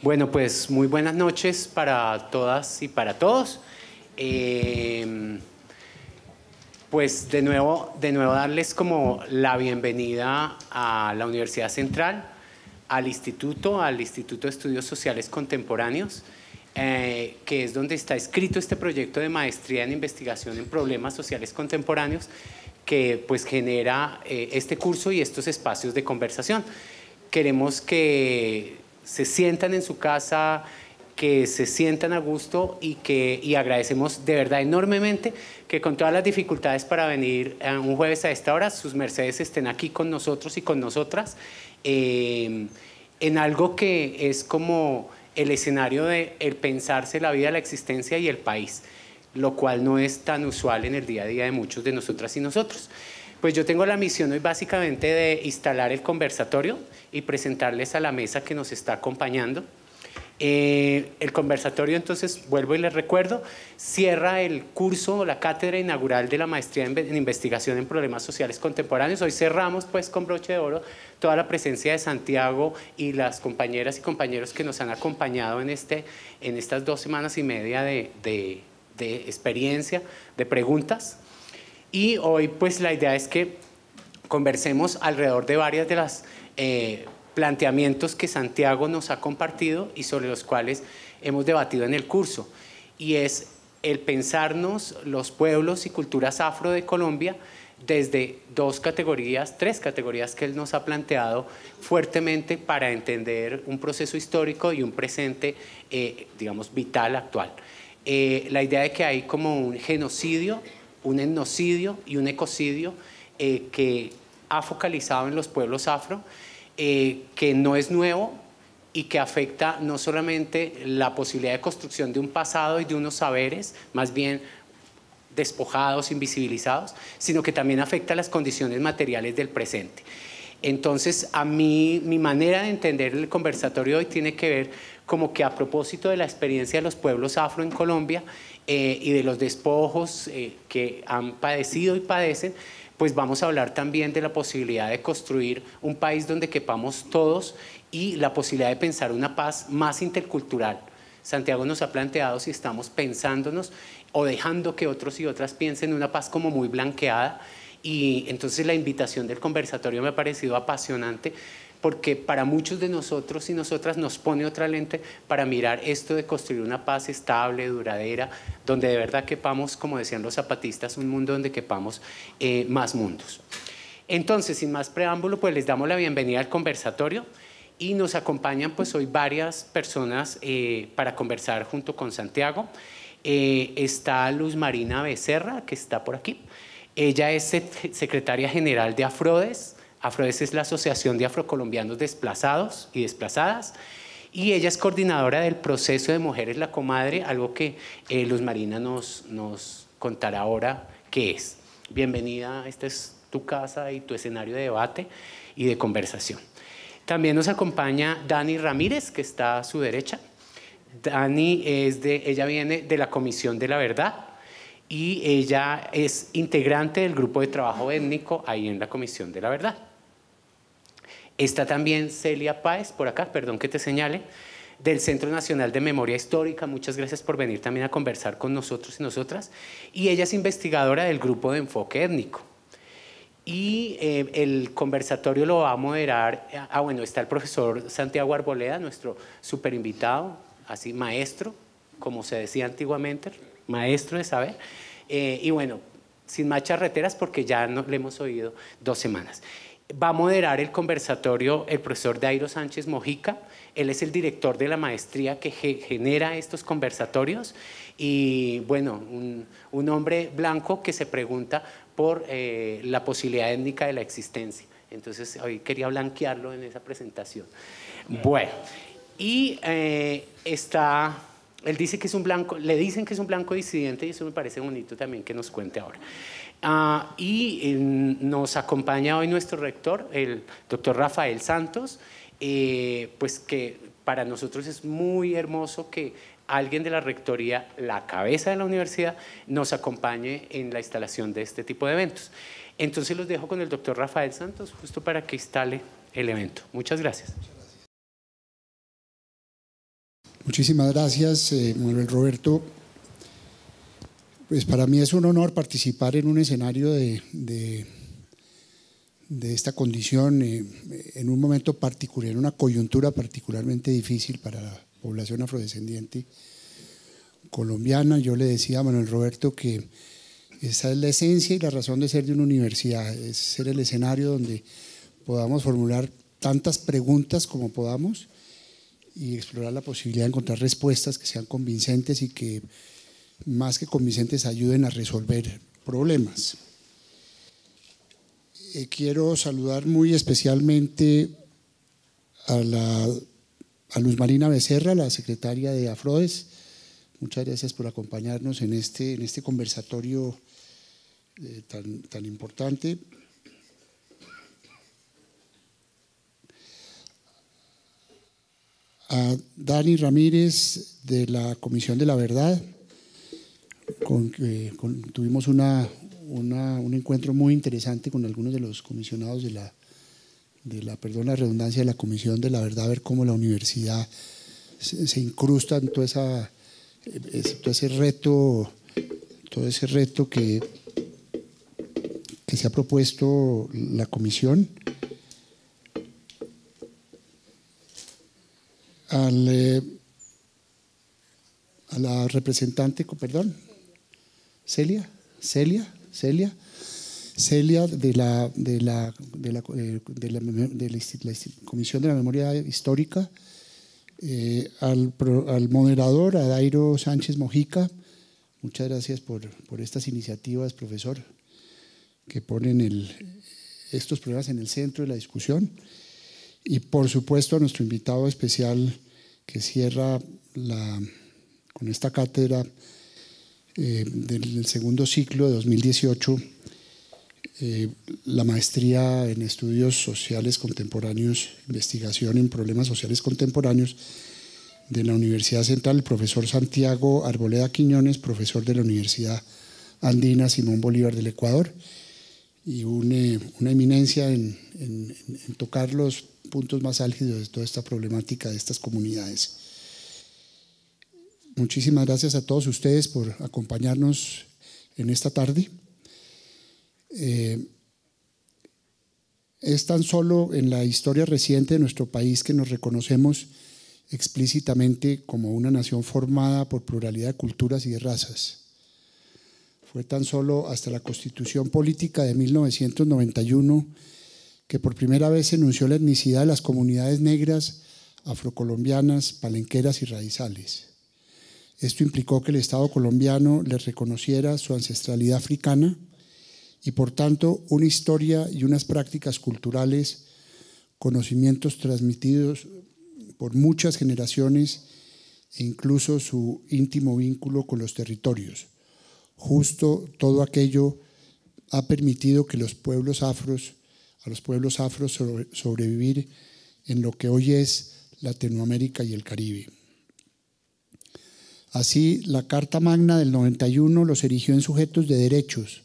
Bueno, pues muy buenas noches para todas y para todos. Pues de nuevo darles como la bienvenida a la Universidad Central, al Instituto de Estudios Sociales Contemporáneos, que es donde está escrito este proyecto de maestría en investigación en problemas sociales contemporáneos, que pues genera este curso y estos espacios de conversación. Queremos que se sientan en su casa, que se sientan a gusto y agradecemos de verdad enormemente que con todas las dificultades para venir un jueves a esta hora, sus mercedes estén aquí con nosotros y con nosotras en algo que es como el escenario de el pensarse la vida, la existencia y el país, lo cual no es tan usual en el día a día de muchos de nosotras y nosotros. Pues yo tengo la misión hoy básicamente de instalar el conversatorio y presentarles a la mesa que nos está acompañando. El conversatorio, entonces, vuelvo y les recuerdo, cierra el curso, la cátedra inaugural de la maestría en investigación en problemas sociales contemporáneos. Hoy cerramos pues con broche de oro toda la presencia de Santiago y las compañeras y compañeros que nos han acompañado en estas 2 semanas y media de experiencia, de preguntas. Y hoy pues la idea es que conversemos alrededor de varias de las planteamientos que Santiago nos ha compartido y sobre los cuales hemos debatido en el curso. Y es el pensarnos los pueblos y culturas afro de Colombia desde 3 categorías que él nos ha planteado fuertemente para entender un proceso histórico y un presente, digamos, vital, actual. La idea de que hay como un genocidio, un etnocidio y un ecocidio que ha focalizado en los pueblos afro, que no es nuevo y que afecta no solamente la posibilidad de construcción de un pasado y de unos saberes, más bien despojados, invisibilizados, sino que también afecta las condiciones materiales del presente. Entonces, a mí, mi manera de entender el conversatorio hoy tiene que ver como que a propósito de la experiencia de los pueblos afro en Colombia y de los despojos que han padecido y padecen, pues vamos a hablar también de la posibilidad de construir un país donde quepamos todos y la posibilidad de pensar una paz más intercultural. Santiago nos ha planteado si estamos pensándonos o dejando que otros y otras piensen una paz como muy blanqueada, y entonces la invitación del conversatorio me ha parecido apasionante porque para muchos de nosotros y nosotras nos pone otra lente para mirar esto de construir una paz estable, duradera, donde de verdad quepamos, como decían los zapatistas, un mundo donde quepamos más mundos. Entonces, sin más preámbulo, pues les damos la bienvenida al conversatorio y nos acompañan pues hoy varias personas para conversar junto con Santiago. Está Luz Marina Becerra, que está por aquí. Ella es secretaria general de Afrodes. Afrodes es la Asociación de Afrocolombianos Desplazados y Desplazadas, y ella es coordinadora del proceso de Mujeres La Comadre, algo que Luz Marina nos contará ahora qué es. Bienvenida, esta es tu casa y tu escenario de debate y de conversación. También nos acompaña Dani Ramírez, que está a su derecha. Dani ella viene de la Comisión de la Verdad y ella es integrante del grupo de trabajo étnico ahí en la Comisión de la Verdad. Está también Celia Páez, por acá, perdón que te señale, del Centro Nacional de Memoria Histórica. Muchas gracias por venir también a conversar con nosotros y nosotras. Y ella es investigadora del grupo de enfoque étnico. Y el conversatorio lo va a moderar, bueno, está el profesor Santiago Arboleda, nuestro súper invitado, así maestro, como se decía antiguamente, maestro de saber. Y bueno, sin más charreteras porque ya le hemos oído 2 semanas. Va a moderar el conversatorio el profesor Dairo Sánchez Mojica. Él es el director de la maestría que genera estos conversatorios y bueno, un hombre blanco que se pregunta por la posibilidad étnica de la existencia. Entonces hoy quería blanquearlo en esa presentación. Bueno, y él dice que es un blanco, le dicen que es un blanco disidente y eso me parece bonito también que nos cuente ahora. Nos acompaña hoy nuestro rector, el doctor Rafael Santos, pues que para nosotros es muy hermoso que alguien de la rectoría, la cabeza de la universidad, nos acompañe en la instalación de este tipo de eventos. Entonces los dejo con el doctor Rafael Santos justo para que instale el evento. Muchas gracias. Muchísimas gracias, Manuel Roberto. Pues para mí es un honor participar en un escenario de esta condición, en un momento particular, en una coyuntura particularmente difícil para la población afrodescendiente colombiana. Yo le decía a Manuel Roberto que esa es la esencia y la razón de ser de una universidad, es ser el escenario donde podamos formular tantas preguntas como podamos y explorar la posibilidad de encontrar respuestas que sean convincentes y que, más que convincentes, ayuden a resolver problemas. Quiero saludar muy especialmente a Luz Marina Becerra, la secretaria de Afrodes. Muchas gracias por acompañarnos en este conversatorio tan importante. A Dani Ramírez de la Comisión de la Verdad, tuvimos un encuentro muy interesante con algunos de los comisionados perdón la redundancia, de la Comisión de la Verdad, a ver cómo la universidad se incrusta en todo ese reto que se ha propuesto la comisión. A la representante, perdón, Celia de la Comisión de la Memoria Histórica, al moderador, a Dairo Sánchez Mojica. Muchas gracias por estas iniciativas, profesor, que ponen estos problemas en el centro de la discusión. Y por supuesto a nuestro invitado especial que cierra con esta cátedra del segundo ciclo de 2018, la maestría en estudios sociales contemporáneos, investigación en problemas sociales contemporáneos de la Universidad Central, el profesor Santiago Arboleda Quiñones, profesor de la Universidad Andina Simón Bolívar del Ecuador, y una eminencia en tocar los puntos más álgidos de toda esta problemática de estas comunidades. Muchísimas gracias a todos ustedes por acompañarnos en esta tarde. Es tan solo en la historia reciente de nuestro país que nos reconocemos explícitamente como una nación formada por pluralidad de culturas y de razas. Fue tan solo hasta la Constitución Política de 1991 que por primera vez se enunció la etnicidad de las comunidades negras, afrocolombianas, palenqueras y raizales. Esto implicó que el Estado colombiano les reconociera su ancestralidad africana y, por tanto, una historia y unas prácticas culturales, conocimientos transmitidos por muchas generaciones e incluso su íntimo vínculo con los territorios. Justo todo aquello ha permitido que a los pueblos afros sobrevivir en lo que hoy es Latinoamérica y el Caribe. Así, la Carta Magna del 91 los erigió en sujetos de derechos,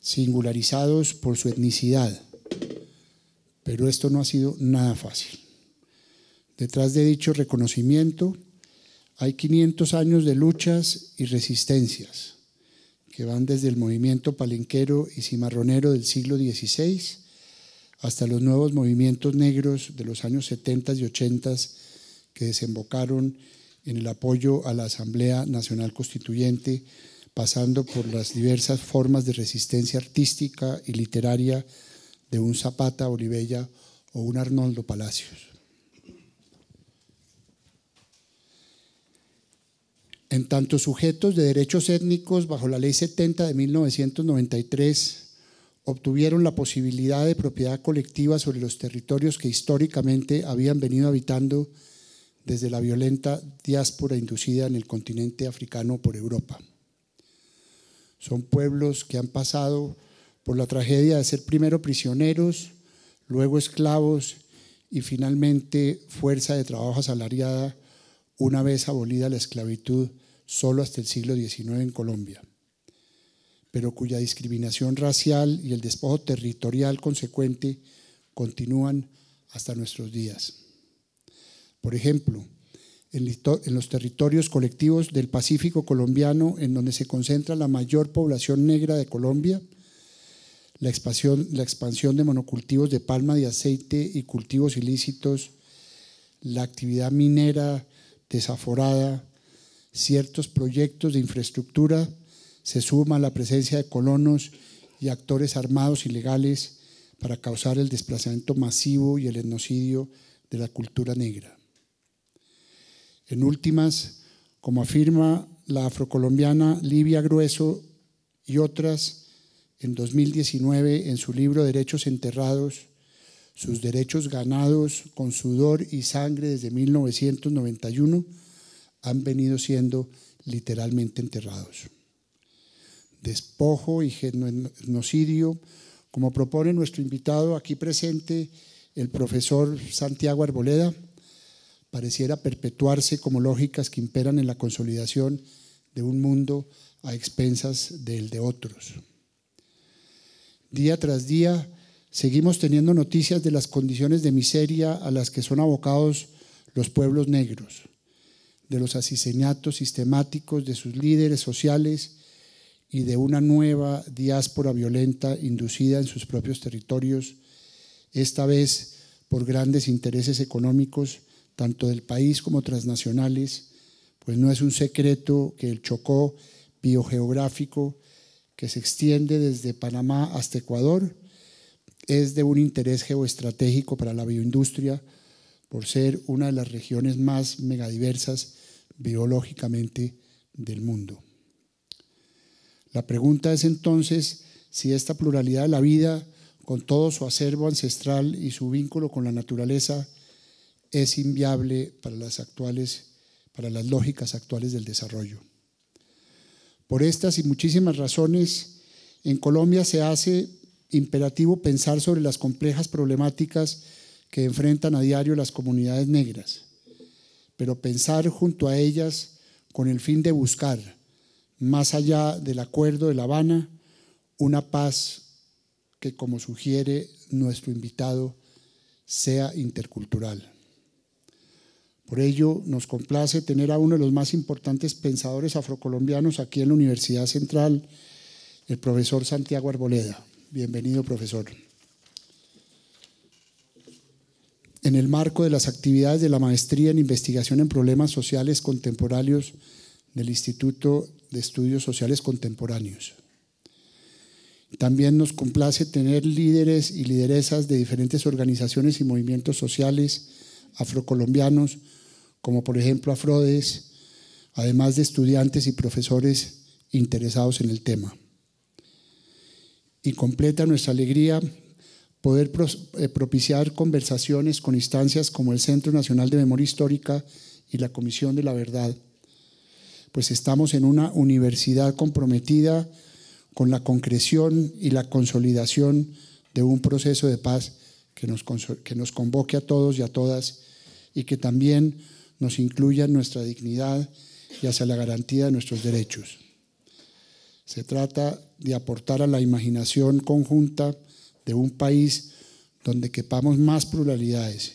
singularizados por su etnicidad. Pero esto no ha sido nada fácil. Detrás de dicho reconocimiento hay 500 años de luchas y resistencias que van desde el movimiento palenquero y cimarronero del siglo XVI hasta los nuevos movimientos negros de los años 70 y 80 que desembocaron en el apoyo a la Asamblea Nacional Constituyente, pasando por las diversas formas de resistencia artística y literaria de un Zapata Olivella o un Arnoldo Palacios. En tanto, sujetos de derechos étnicos bajo la Ley 70 de 1993 obtuvieron la posibilidad de propiedad colectiva sobre los territorios que históricamente habían venido habitando desde la violenta diáspora inducida en el continente africano por Europa. Son pueblos que han pasado por la tragedia de ser primero prisioneros, luego esclavos y finalmente fuerza de trabajo asalariada una vez abolida la esclavitud solo hasta el siglo XIX en Colombia, pero cuya discriminación racial y el despojo territorial consecuente continúan hasta nuestros días. Por ejemplo, en los territorios colectivos del Pacífico colombiano, en donde se concentra la mayor población negra de Colombia, la expansión de monocultivos de palma de aceite y cultivos ilícitos, la actividad minera desaforada, ciertos proyectos de infraestructura, se suma a la presencia de colonos y actores armados ilegales para causar el desplazamiento masivo y el etnocidio de la cultura negra. En últimas, como afirma la afrocolombiana Livia Grueso y otras, en 2019, en su libro Derechos Enterrados, sus derechos ganados con sudor y sangre desde 1991 han venido siendo literalmente enterrados. Despojo y genocidio, como propone nuestro invitado aquí presente, el profesor Santiago Arboleda, pareciera perpetuarse como lógicas que imperan en la consolidación de un mundo a expensas del de otros. Día tras día seguimos teniendo noticias de las condiciones de miseria a las que son abocados los pueblos negros, de los asesinatos sistemáticos de sus líderes sociales y de una nueva diáspora violenta inducida en sus propios territorios, esta vez por grandes intereses económicos, tanto del país como transnacionales, pues no es un secreto que el Chocó biogeográfico que se extiende desde Panamá hasta Ecuador es de un interés geoestratégico para la bioindustria por ser una de las regiones más megadiversas biológicamente del mundo. La pregunta es entonces si esta pluralidad de la vida, con todo su acervo ancestral y su vínculo con la naturaleza, es inviable para las lógicas actuales del desarrollo. Por estas y muchísimas razones, en Colombia se hace imperativo pensar sobre las complejas problemáticas que enfrentan a diario las comunidades negras, pero pensar junto a ellas con el fin de buscar, más allá del Acuerdo de La Habana, una paz que, como sugiere nuestro invitado, sea intercultural. Por ello, nos complace tener a uno de los más importantes pensadores afrocolombianos aquí en la Universidad Central, el profesor Santiago Arboleda. Bienvenido, profesor. En el marco de las actividades de la Maestría en Investigación en Problemas Sociales Contemporáneos del Instituto de Estudios Sociales Contemporáneos. También nos complace tener líderes y lideresas de diferentes organizaciones y movimientos sociales afrocolombianos, como por ejemplo Afrodes, además de estudiantes y profesores interesados en el tema. Y completa nuestra alegría poder propiciar conversaciones con instancias como el Centro Nacional de Memoria Histórica y la Comisión de la Verdad, pues estamos en una universidad comprometida con la concreción y la consolidación de un proceso de paz que nos convoque a todos y a todas y que también nos incluya en nuestra dignidad y hacia la garantía de nuestros derechos. Se trata de aportar a la imaginación conjunta de un país donde quepamos más pluralidades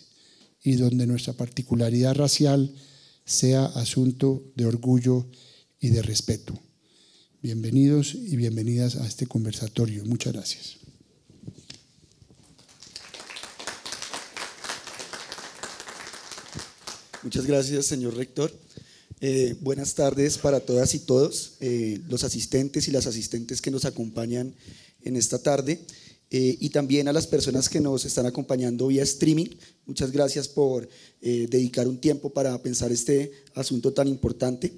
y donde nuestra particularidad racial sea asunto de orgullo y de respeto. Bienvenidos y bienvenidas a este conversatorio. Muchas gracias. Muchas gracias, señor rector. Buenas tardes para todas y todos, los asistentes y las asistentes que nos acompañan en esta tarde, y también a las personas que nos están acompañando vía streaming. Muchas gracias por dedicar un tiempo para pensar este asunto tan importante.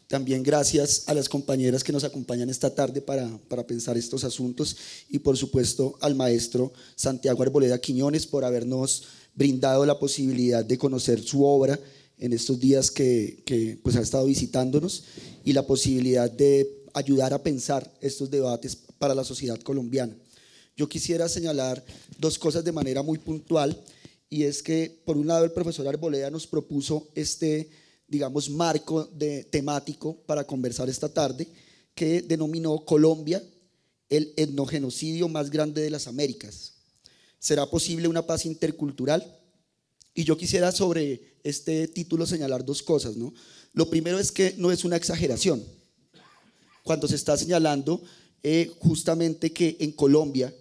También gracias a las compañeras que nos acompañan esta tarde para pensar estos asuntos, y por supuesto al maestro Santiago Arboleda Quiñones por habernos brindado la posibilidad de conocer su obra en estos días que pues ha estado visitándonos, y la posibilidad de ayudar a pensar estos debates para la sociedad colombiana. Yo quisiera señalar dos cosas de manera muy puntual, y es que por un lado el profesor Arboleda nos propuso digamos, marco temático para conversar esta tarde, que denominó Colombia, el etnogenocidio más grande de las Américas. ¿Será posible una paz intercultural? Y yo quisiera sobre este título señalar dos cosas, ¿no? Lo primero es que no es una exageración. Cuando se está señalando justamente que en Colombia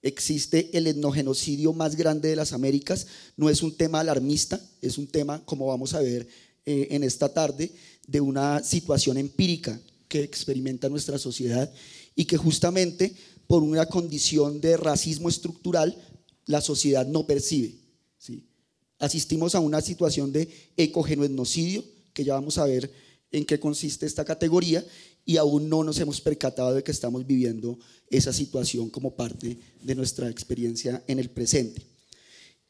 existe el etnogenocidio más grande de las Américas, no es un tema alarmista, es un tema, como vamos a ver en esta tarde, de una situación empírica que experimenta nuestra sociedad y que justamente por una condición de racismo estructural la sociedad no percibe, ¿sí? Asistimos a una situación de ecogenoetnocidio, que ya vamos a ver en qué consiste esta categoría, y aún no nos hemos percatado de que estamos viviendo esa situación como parte de nuestra experiencia en el presente.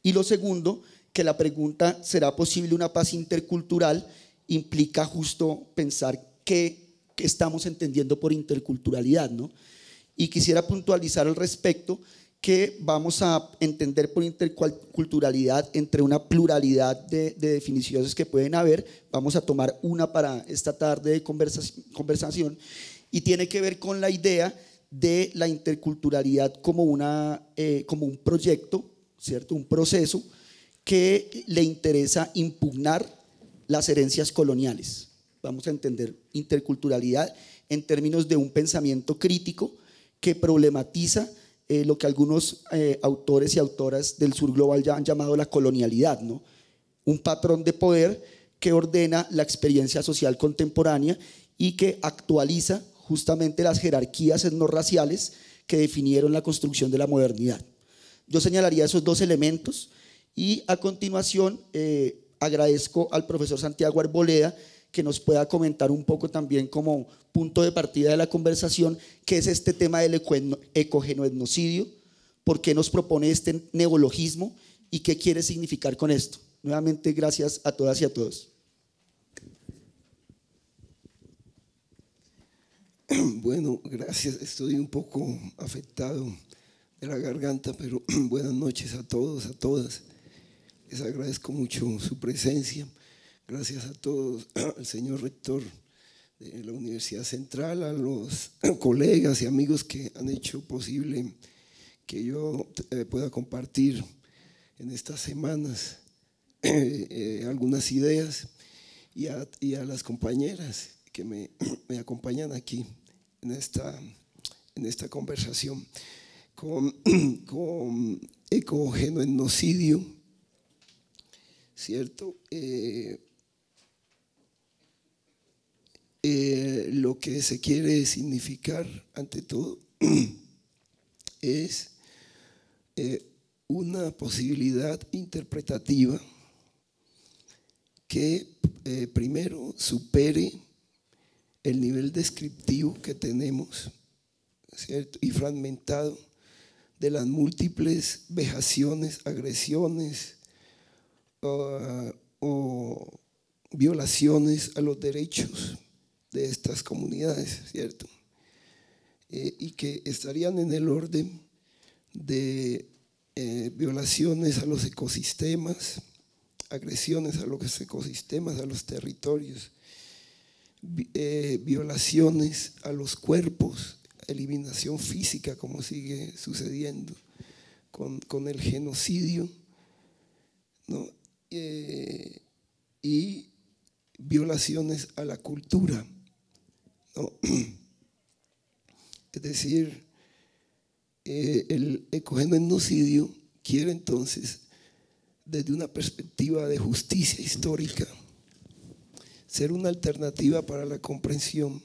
Y lo segundo, que la pregunta ¿será posible una paz intercultural? Implica justo pensar qué estamos entendiendo por interculturalidad, ¿no? Y quisiera puntualizar al respecto que vamos a entender por interculturalidad entre una pluralidad de definiciones que pueden haber. Vamos a tomar una para esta tarde de conversación y tiene que ver con la idea de la interculturalidad como un proyecto, ¿cierto? Un proceso que le interesa impugnar las herencias coloniales. Vamos a entender interculturalidad en términos de un pensamiento crítico que problematiza lo que algunos autores y autoras del sur global ya han llamado la colonialidad, ¿no? Un patrón de poder que ordena la experiencia social contemporánea y que actualiza justamente las jerarquías etnorraciales que definieron la construcción de la modernidad. Yo señalaría esos dos elementos y a continuación agradezco al profesor Santiago Arboleda que nos pueda comentar un poco también como punto de partida de la conversación qué es este tema del ecogenoetnocidio, por qué nos propone este neologismo y qué quiere significar con esto. Nuevamente, gracias a todas y a todos. Bueno, gracias. Estoy un poco afectado de la garganta, pero buenas noches a todos, a todas. Les agradezco mucho su presencia. Gracias a todos, al señor rector de la Universidad Central, a los colegas y amigos que han hecho posible que yo pueda compartir en estas semanas algunas ideas y a las compañeras que me acompañan aquí en esta conversación con ecogenoetnocidio, ¿cierto? Lo que se quiere significar ante todo es una posibilidad interpretativa que primero supere el nivel descriptivo que tenemos, ¿cierto? Y fragmentado de las múltiples vejaciones, agresiones o violaciones a los derechos de estas comunidades, ¿cierto? Y que estarían en el orden de violaciones a los ecosistemas, agresiones a los ecosistemas, a los territorios, violaciones a los cuerpos, eliminación física como sigue sucediendo con el genocidio, ¿no? Y violaciones a la cultura, ¿no? Es decir, el ecogenoetnocidio quiere entonces, desde una perspectiva de justicia histórica, ser una alternativa para la comprensión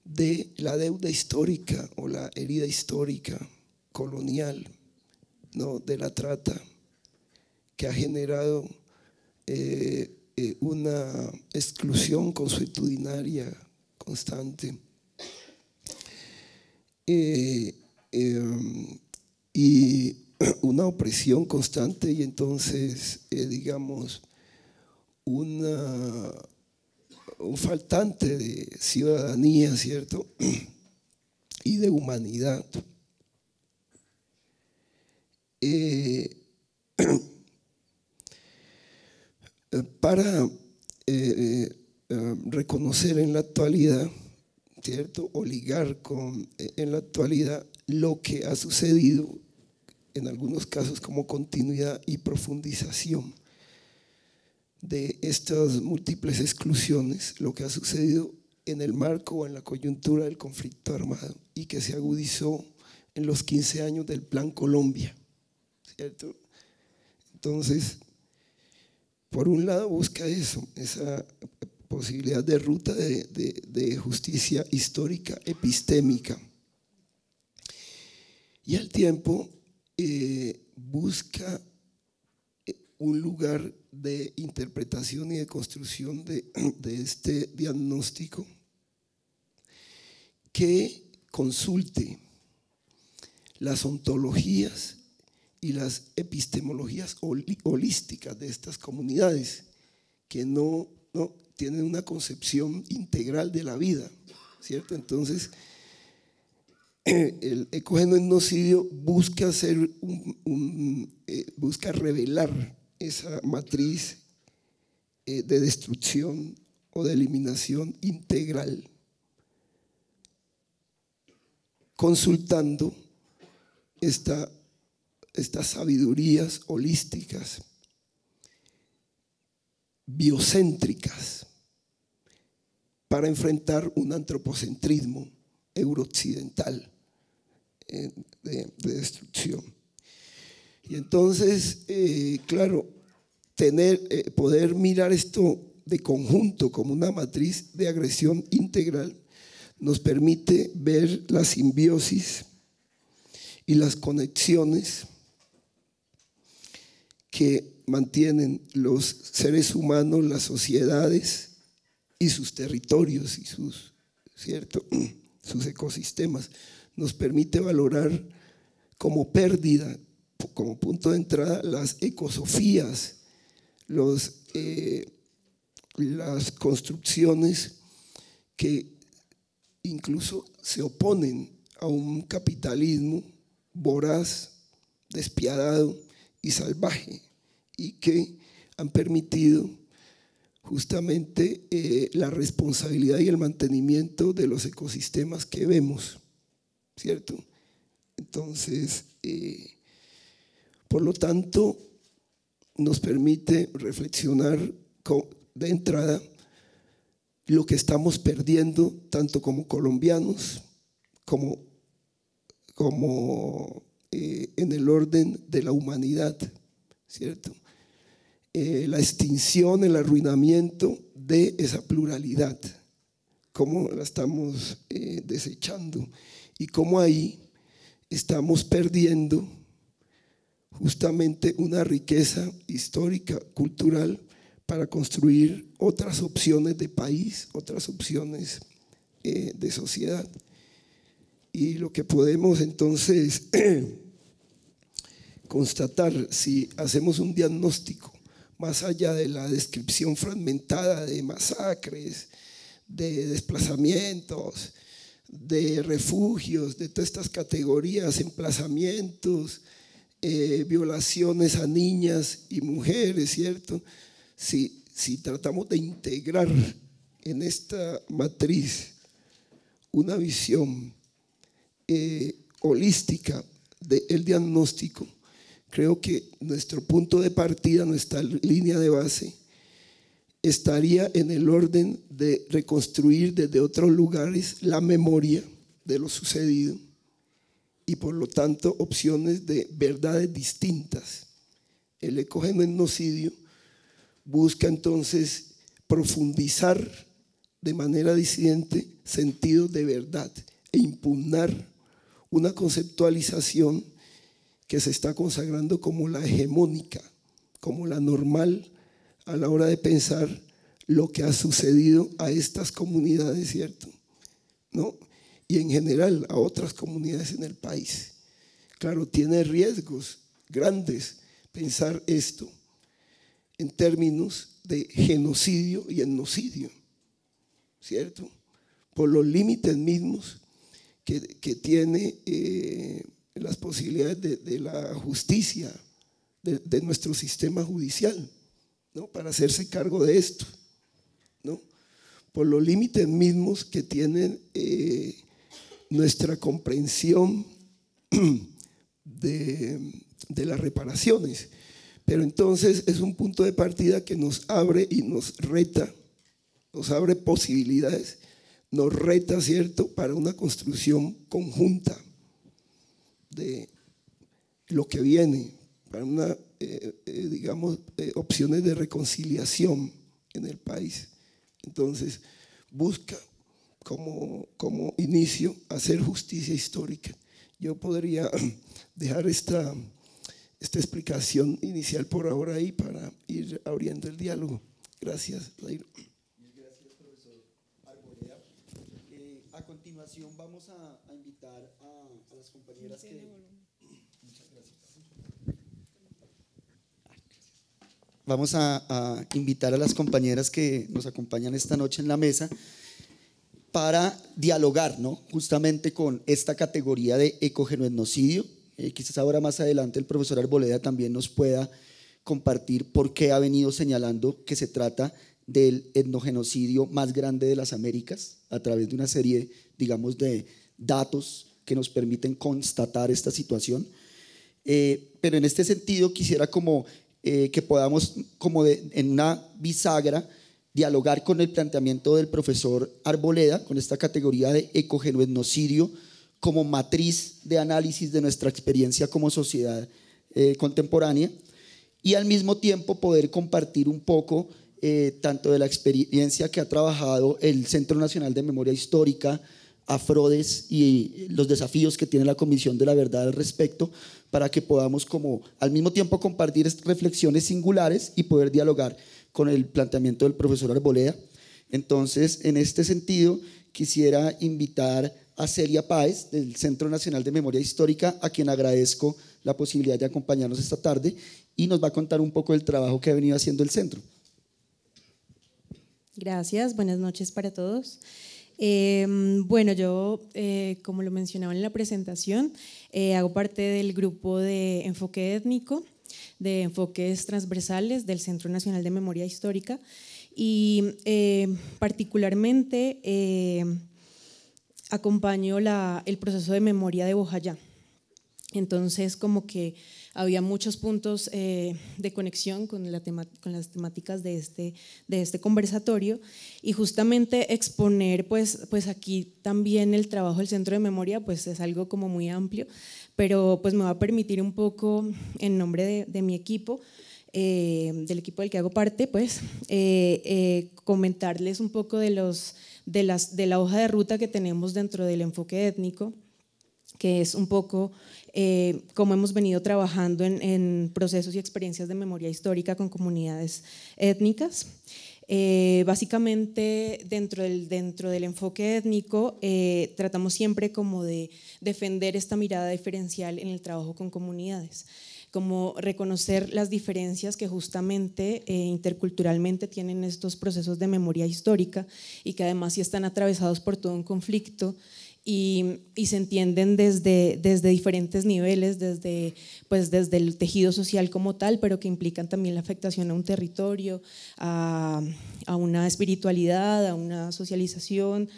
de la deuda histórica o la herida histórica colonial, ¿no? De la trata, que ha generado una exclusión consuetudinaria constante y una opresión constante y entonces, digamos, un faltante de ciudadanía, ¿cierto? Y de humanidad. Para reconocer en la actualidad, ¿cierto? O ligar en la actualidad lo que ha sucedido, en algunos casos como continuidad y profundización de estas múltiples exclusiones, lo que ha sucedido en el marco o en la coyuntura del conflicto armado y que se agudizó en los 15 años del Plan Colombia, ¿cierto? Entonces, por un lado busca eso, esa posibilidad de ruta de justicia histórica epistémica, y al tiempo busca un lugar de interpretación y de construcción de este diagnóstico que consulte las ontologías y las epistemologías holísticas de estas comunidades que no tienen una concepción integral de la vida, ¿cierto? Entonces, el ecogenoetnocidio busca busca revelar esa matriz de destrucción o de eliminación integral, consultando estas sabidurías holísticas, biocéntricas, para enfrentar un antropocentrismo eurooccidental de destrucción. Y entonces, claro, poder mirar esto de conjunto como una matriz de agresión integral nos permite ver la simbiosis y las conexiones que mantienen los seres humanos, las sociedades y sus territorios y sus ecosistemas. Nos permite valorar como pérdida, como punto de entrada, las ecosofías, las construcciones que incluso se oponen a un capitalismo voraz, despiadado y salvaje, y que han permitido justamente la responsabilidad y el mantenimiento de los ecosistemas que vemos, ¿cierto? Entonces, por lo tanto, nos permite reflexionar de entrada lo que estamos perdiendo, tanto como colombianos, como en el orden de la humanidad, ¿cierto? La extinción, el arruinamiento de esa pluralidad, cómo la estamos desechando y cómo ahí estamos perdiendo justamente una riqueza histórica, cultural, para construir otras opciones de país, otras opciones de sociedad. Y lo que podemos entonces constatar, si hacemos un diagnóstico más allá de la descripción fragmentada de masacres, de desplazamientos, de refugios, de todas estas categorías, emplazamientos, violaciones a niñas y mujeres, ¿cierto? Si tratamos de integrar en esta matriz una visión holística del diagnóstico, creo que nuestro punto de partida, nuestra línea de base, estaría en el orden de reconstruir desde otros lugares la memoria de lo sucedido y por lo tanto opciones de verdades distintas. El ecogenoetnocidio busca entonces profundizar de manera disidente sentidos de verdad e impugnar una conceptualización que se está consagrando como la hegemónica, como la normal a la hora de pensar lo que ha sucedido a estas comunidades, ¿cierto? ¿No? Y en general a otras comunidades en el país. Claro, tiene riesgos grandes pensar esto en términos de genocidio y etnocidio, ¿cierto? Por los límites mismos que tiene las posibilidades de la justicia, de nuestro sistema judicial, ¿no? Para hacerse cargo de esto, ¿no? Por los límites mismos que tienen nuestra comprensión de las reparaciones. Pero entonces es un punto de partida que nos abre y nos reta, nos abre posibilidades, nos reta, ¿cierto?, para una construcción conjunta de lo que viene, para una, digamos, opciones de reconciliación en el país. Entonces, busca como inicio hacer justicia histórica. Yo podría dejar esta explicación inicial por ahora ahí para ir abriendo el diálogo. Gracias, Dairo. Gracias, profesor Arboleda. A continuación vamos a invitar a las compañeras que… Muchas gracias. Vamos a invitar a las compañeras que nos acompañan esta noche en la mesa para dialogar, ¿no?, justamente con esta categoría de ecogenoetnocidio. Quizás ahora más adelante el profesor Arboleda también nos pueda compartir por qué ha venido señalando que se trata del etnogenocidio más grande de las Américas a través de una serie, digamos, de datos que nos permiten constatar esta situación. Pero en este sentido quisiera que podamos en una bisagra dialogar con el planteamiento del profesor Arboleda, con esta categoría de ecogenoetnocidio como matriz de análisis de nuestra experiencia como sociedad contemporánea, y al mismo tiempo poder compartir un poco tanto de la experiencia que ha trabajado el Centro Nacional de Memoria Histórica, AFRODES, y los desafíos que tiene la Comisión de la Verdad al respecto, para que podamos al mismo tiempo compartir reflexiones singulares y poder dialogar con el planteamiento del profesor Arboleda. Entonces, en este sentido, quisiera invitar a Celia Páez, del Centro Nacional de Memoria Histórica, a quien agradezco la posibilidad de acompañarnos esta tarde, y nos va a contar un poco del trabajo que ha venido haciendo el centro. Gracias, buenas noches para todos. Bueno, yo, como lo mencionaba en la presentación, hago parte del grupo de enfoque étnico, de enfoques transversales del Centro Nacional de Memoria Histórica, y particularmente acompaño el proceso de memoria de Bojayá. Entonces, como que había muchos puntos de conexión con las temáticas de este conversatorio, y justamente exponer pues aquí también el trabajo del Centro de Memoria pues es algo como muy amplio, pero pues me va a permitir un poco en nombre de mi equipo, del equipo del que hago parte, pues comentarles un poco de la hoja de ruta que tenemos dentro del enfoque étnico, que es un poco cómo hemos venido trabajando en procesos y experiencias de memoria histórica con comunidades étnicas. Básicamente dentro del enfoque étnico tratamos siempre como de defender esta mirada diferencial en el trabajo con comunidades, como reconocer las diferencias que justamente interculturalmente tienen estos procesos de memoria histórica, y que además sí están atravesados por todo un conflicto y se entienden desde diferentes niveles, desde el tejido social como tal, pero que implican también la afectación a un territorio, a una espiritualidad, a una socialización,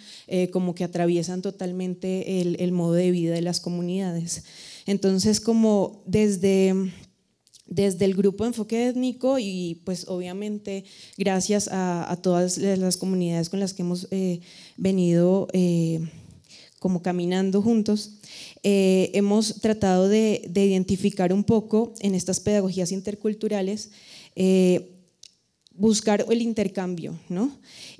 como que atraviesan totalmente el modo de vida de las comunidades. Entonces, como desde el grupo de enfoque étnico, y pues obviamente gracias a todas las comunidades con las que hemos venido como caminando juntos, hemos tratado de identificar un poco en estas pedagogías interculturales, buscar el intercambio, ¿no?,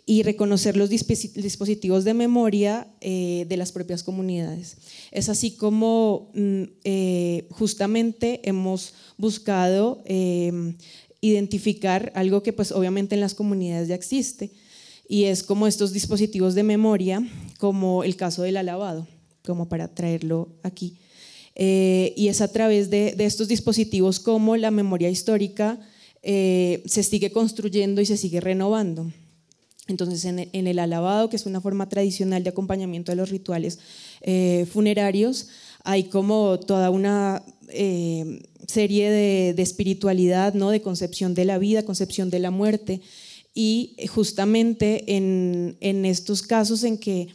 y reconocer los dispositivos de memoria de las propias comunidades. Es así como justamente hemos buscado identificar algo que pues obviamente en las comunidades ya existe, y es como estos dispositivos de memoria, como el caso del alabado, como para traerlo aquí. Y es a través de estos dispositivos como la memoria histórica se sigue construyendo y se sigue renovando. Entonces, en el alabado, que es una forma tradicional de acompañamiento de los rituales funerarios, hay como toda una serie de espiritualidad, ¿no?, de concepción de la vida, concepción de la muerte. Y justamente en estos casos en que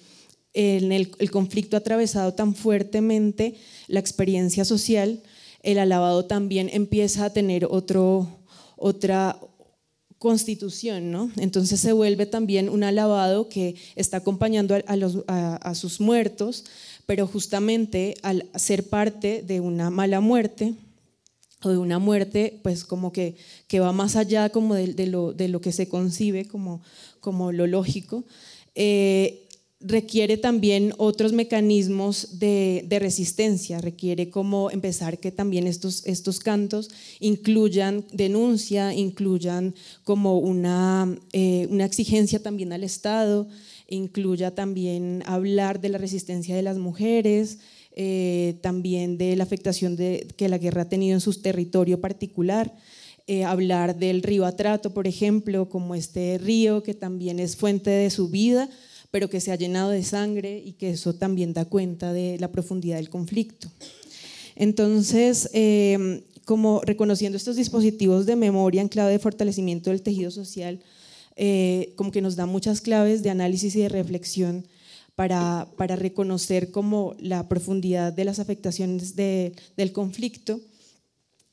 el conflicto ha atravesado tan fuertemente la experiencia social, el alabado también empieza a tener otra constitución, ¿no? Entonces se vuelve también un alabado que está acompañando a sus muertos, pero justamente al ser parte de una mala muerte o de una muerte pues como que va más allá como de lo que se concibe como lo lógico, requiere también otros mecanismos de resistencia, requiere como empezar que también estos cantos incluyan denuncia, incluyan como una exigencia también al Estado, incluya también hablar de la resistencia de las mujeres, también de la afectación que la guerra ha tenido en su territorio particular, hablar del río Atrato, por ejemplo, como este río que también es fuente de su vida, pero que se ha llenado de sangre y que eso también da cuenta de la profundidad del conflicto. Entonces, como reconociendo estos dispositivos de memoria en clave de fortalecimiento del tejido social, como que nos da muchas claves de análisis y de reflexión para reconocer como la profundidad de las afectaciones del conflicto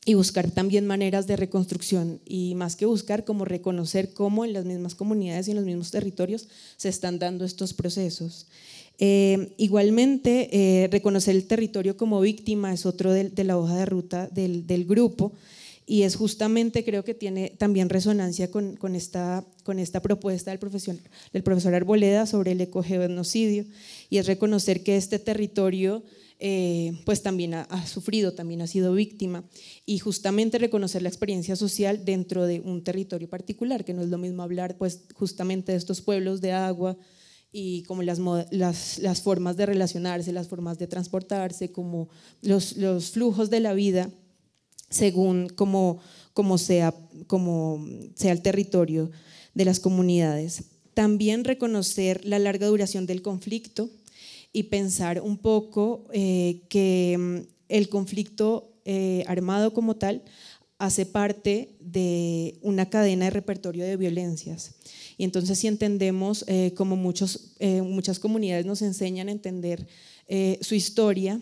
y buscar también maneras de reconstrucción, y más que buscar, como reconocer cómo en las mismas comunidades y en los mismos territorios se están dando estos procesos. Igualmente, reconocer el territorio como víctima es otro de la hoja de ruta del grupo, y es justamente, creo que tiene también resonancia con esta propuesta del profesor Arboleda sobre el ecogenocidio, y es reconocer que este territorio pues también ha sufrido, también ha sido víctima, y justamente reconocer la experiencia social dentro de un territorio particular, que no es lo mismo hablar pues justamente de estos pueblos de agua y como las formas de relacionarse, las formas de transportarse, como los flujos de la vida según como sea el territorio de las comunidades. También reconocer la larga duración del conflicto y pensar un poco que el conflicto armado como tal hace parte de una cadena de repertorio de violencias. Y entonces si entendemos como muchas comunidades nos enseñan a entender su historia,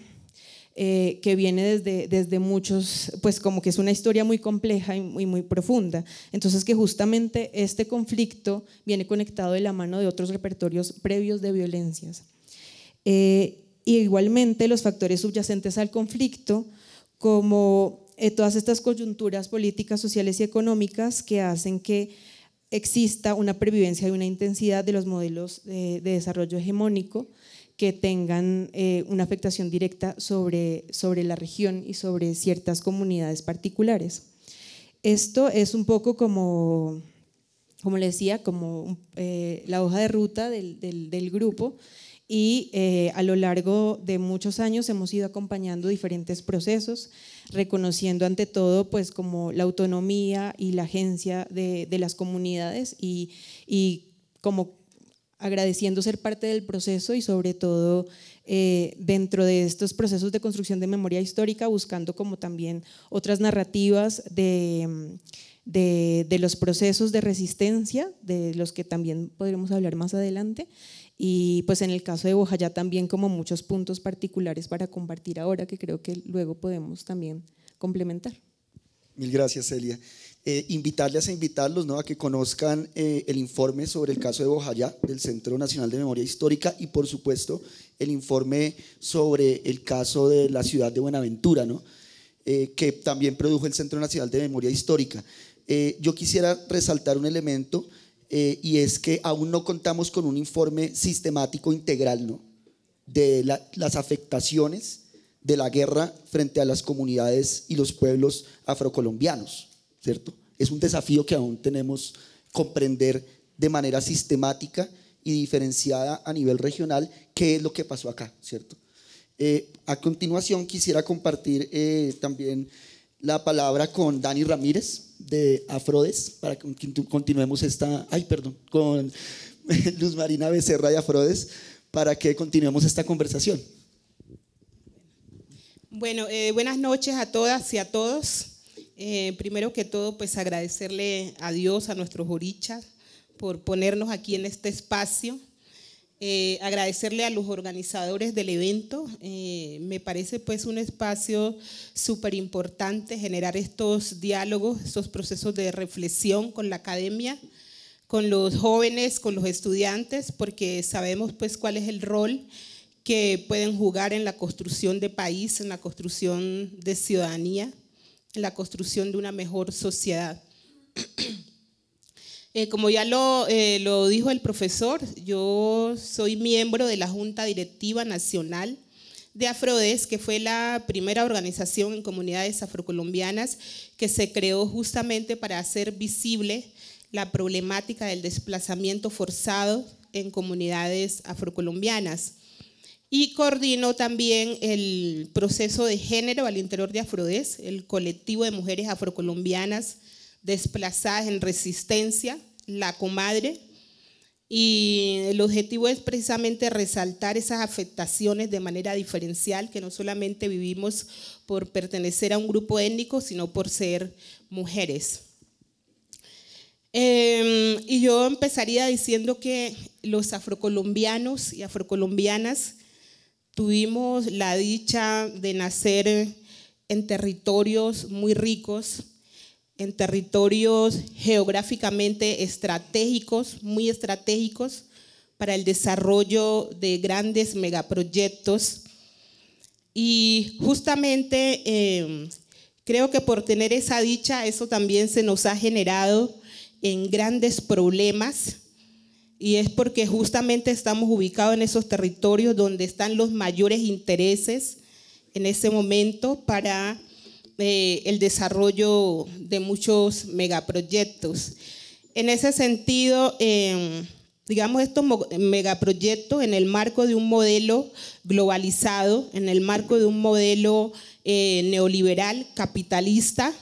que viene desde muchos, pues como que es una historia muy compleja y muy profunda. Entonces que justamente este conflicto viene conectado de la mano de otros repertorios previos de violencias. Y igualmente los factores subyacentes al conflicto, como todas estas coyunturas políticas, sociales y económicas que hacen que exista una pervivencia y una intensidad de los modelos de desarrollo hegemónico que tengan una afectación directa sobre la región y sobre ciertas comunidades particulares. Esto es un poco como le decía, como la hoja de ruta del grupo, y a lo largo de muchos años hemos ido acompañando diferentes procesos, reconociendo ante todo pues como la autonomía y la agencia de las comunidades, y como agradeciendo ser parte del proceso, y sobre todo dentro de estos procesos de construcción de memoria histórica, buscando como también otras narrativas de los procesos de resistencia, de los que también podremos hablar más adelante, y pues en el caso de Bojayá también como muchos puntos particulares para compartir ahora, que creo que luego podemos también complementar. Mil gracias, Celia. Invitarles a invitarlos, ¿no?, a que conozcan el informe sobre el caso de Bojayá del Centro Nacional de Memoria Histórica, y por supuesto el informe sobre el caso de la ciudad de Buenaventura, ¿no?, que también produjo el Centro Nacional de Memoria Histórica. Yo quisiera resaltar un elemento, y es que aún no contamos con un informe sistemático integral, ¿no?, de las afectaciones de la guerra frente a las comunidades y los pueblos afrocolombianos, ¿cierto? Es un desafío que aún tenemos que comprender de manera sistemática y diferenciada a nivel regional qué es lo que pasó acá, ¿cierto? A continuación quisiera compartir también la palabra con Dani Ramírez de Afrodes, para que continuemos con Luz Marina Becerra de Afrodes, para que continuemos esta conversación. Bueno, buenas noches a todas y a todos. Primero que todo, pues agradecerle a Dios, a nuestros orichas, por ponernos aquí en este espacio. Agradecerle a los organizadores del evento. Me parece pues un espacio súper importante generar estos diálogos, estos procesos de reflexión con la academia, con los jóvenes, con los estudiantes, porque sabemos pues cuál es el rol que pueden jugar en la construcción de país, en la construcción de ciudadanía, en la construcción de una mejor sociedad. Como ya lo dijo el profesor, yo soy miembro de la Junta Directiva Nacional de Afrodes, que fue la primera organización en comunidades afrocolombianas que se creó justamente para hacer visible la problemática del desplazamiento forzado en comunidades afrocolombianas. Y coordino también el proceso de género al interior de Afrodes, el colectivo de mujeres afrocolombianas desplazadas en resistencia, la comadre, y el objetivo es precisamente resaltar esas afectaciones de manera diferencial, que no solamente vivimos por pertenecer a un grupo étnico, sino por ser mujeres. Y yo empezaría diciendo que los afrocolombianos y afrocolombianas tuvimos la dicha de nacer en territorios muy ricos, en territorios geográficamente estratégicos, muy estratégicos para el desarrollo de grandes megaproyectos. Y justamente creo que por tener esa dicha, eso también se nos ha generado en grandes problemas, y es porque justamente estamos ubicados en esos territorios donde están los mayores intereses en ese momento para el desarrollo de muchos megaproyectos. En ese sentido, digamos, estos megaproyectos en el marco de un modelo globalizado, en el marco de un modelo neoliberal, capitalista,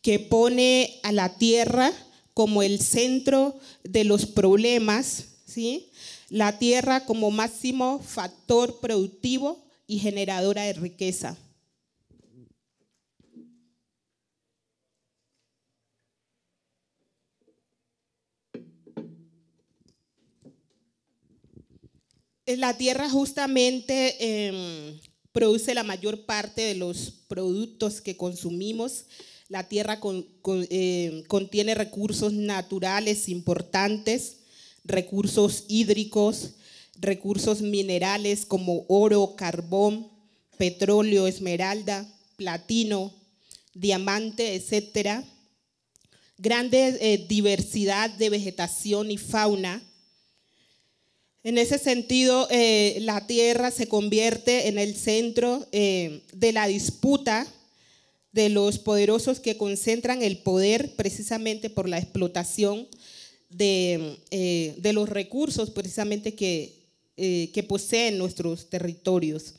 que pone a la tierra como el centro de los problemas, ¿sí? La tierra como máximo factor productivo y generadora de riqueza. La tierra justamente produce la mayor parte de los productos que consumimos. La tierra contiene recursos naturales importantes, recursos hídricos, recursos minerales como oro, carbón, petróleo, esmeralda, platino, diamante, etcétera. Grande diversidad de vegetación y fauna. En ese sentido, la tierra se convierte en el centro de la disputa de los poderosos que concentran el poder precisamente por la explotación de los recursos precisamente que poseen nuestros territorios.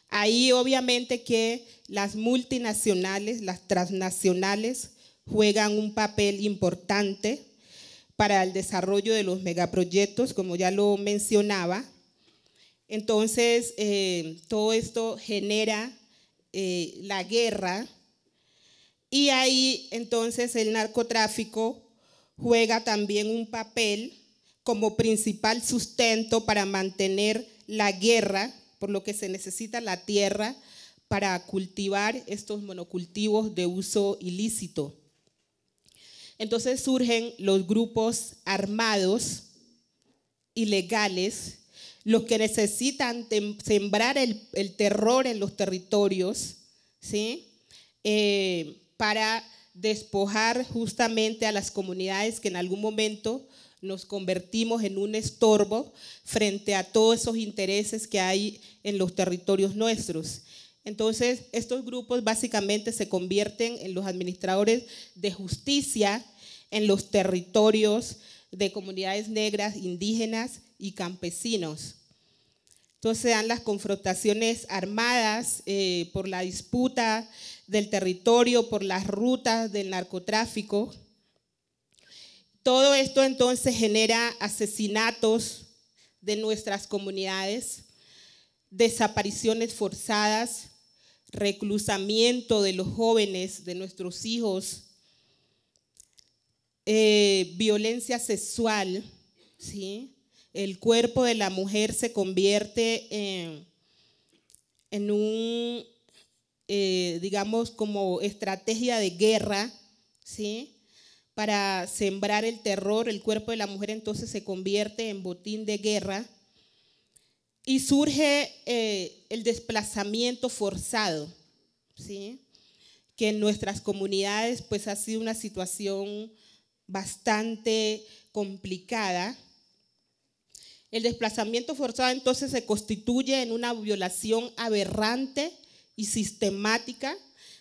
Ahí obviamente que las multinacionales, las transnacionales juegan un papel importante para el desarrollo de los megaproyectos, como ya lo mencionaba. Entonces, todo esto genera la guerra, y ahí entonces el narcotráfico juega también un papel como principal sustento para mantener la guerra, por lo que se necesita la tierra para cultivar estos monocultivos de uso ilícito. Entonces surgen los grupos armados ilegales, los que necesitan sembrar el terror en los territorios, ¿sí? Para despojar justamente a las comunidades que en algún momento nos convertimos en un estorbo frente a todos esos intereses que hay en los territorios nuestros. Entonces, estos grupos básicamente se convierten en los administradores de justicia en los territorios de comunidades negras, indígenas y campesinos. Entonces se dan las confrontaciones armadas por la disputa del territorio, por las rutas del narcotráfico. Todo esto entonces genera asesinatos de nuestras comunidades, desapariciones forzadas, reclusamiento de los jóvenes, de nuestros hijos, violencia sexual, ¿sí? el cuerpo de la mujer se convierte en un, digamos, como estrategia de guerra, ¿sí? Para sembrar el terror, el cuerpo de la mujer entonces se convierte en botín de guerra y surge el desplazamiento forzado, ¿sí? Que en nuestras comunidades pues ha sido una situación bastante complicada. El desplazamiento forzado entonces se constituye en una violación aberrante y sistemática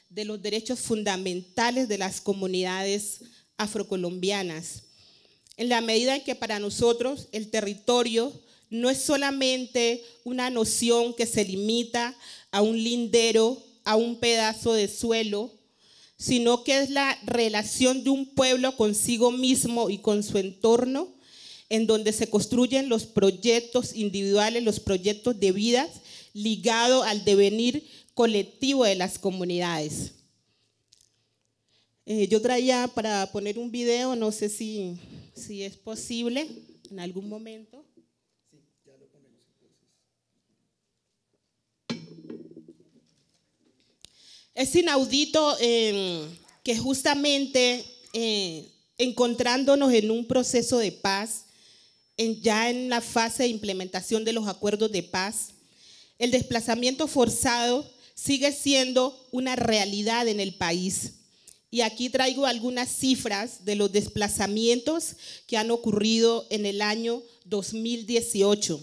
de los derechos fundamentales de las comunidades afrocolombianas, en la medida en que para nosotros el territorio no es solamente una noción que se limita a un lindero, a un pedazo de suelo, sino que es la relación de un pueblo consigo mismo y con su entorno, en donde se construyen los proyectos individuales, los proyectos de vida ligados al devenir colectivo de las comunidades. Yo traía para poner un video, no sé si es posible en algún momento. Sí, ya lo ponemos entonces. Es inaudito que justamente encontrándonos en un proceso de paz, ya en la fase de implementación de los acuerdos de paz, el desplazamiento forzado sigue siendo una realidad en el país. Y aquí traigo algunas cifras de los desplazamientos que han ocurrido en el año 2018.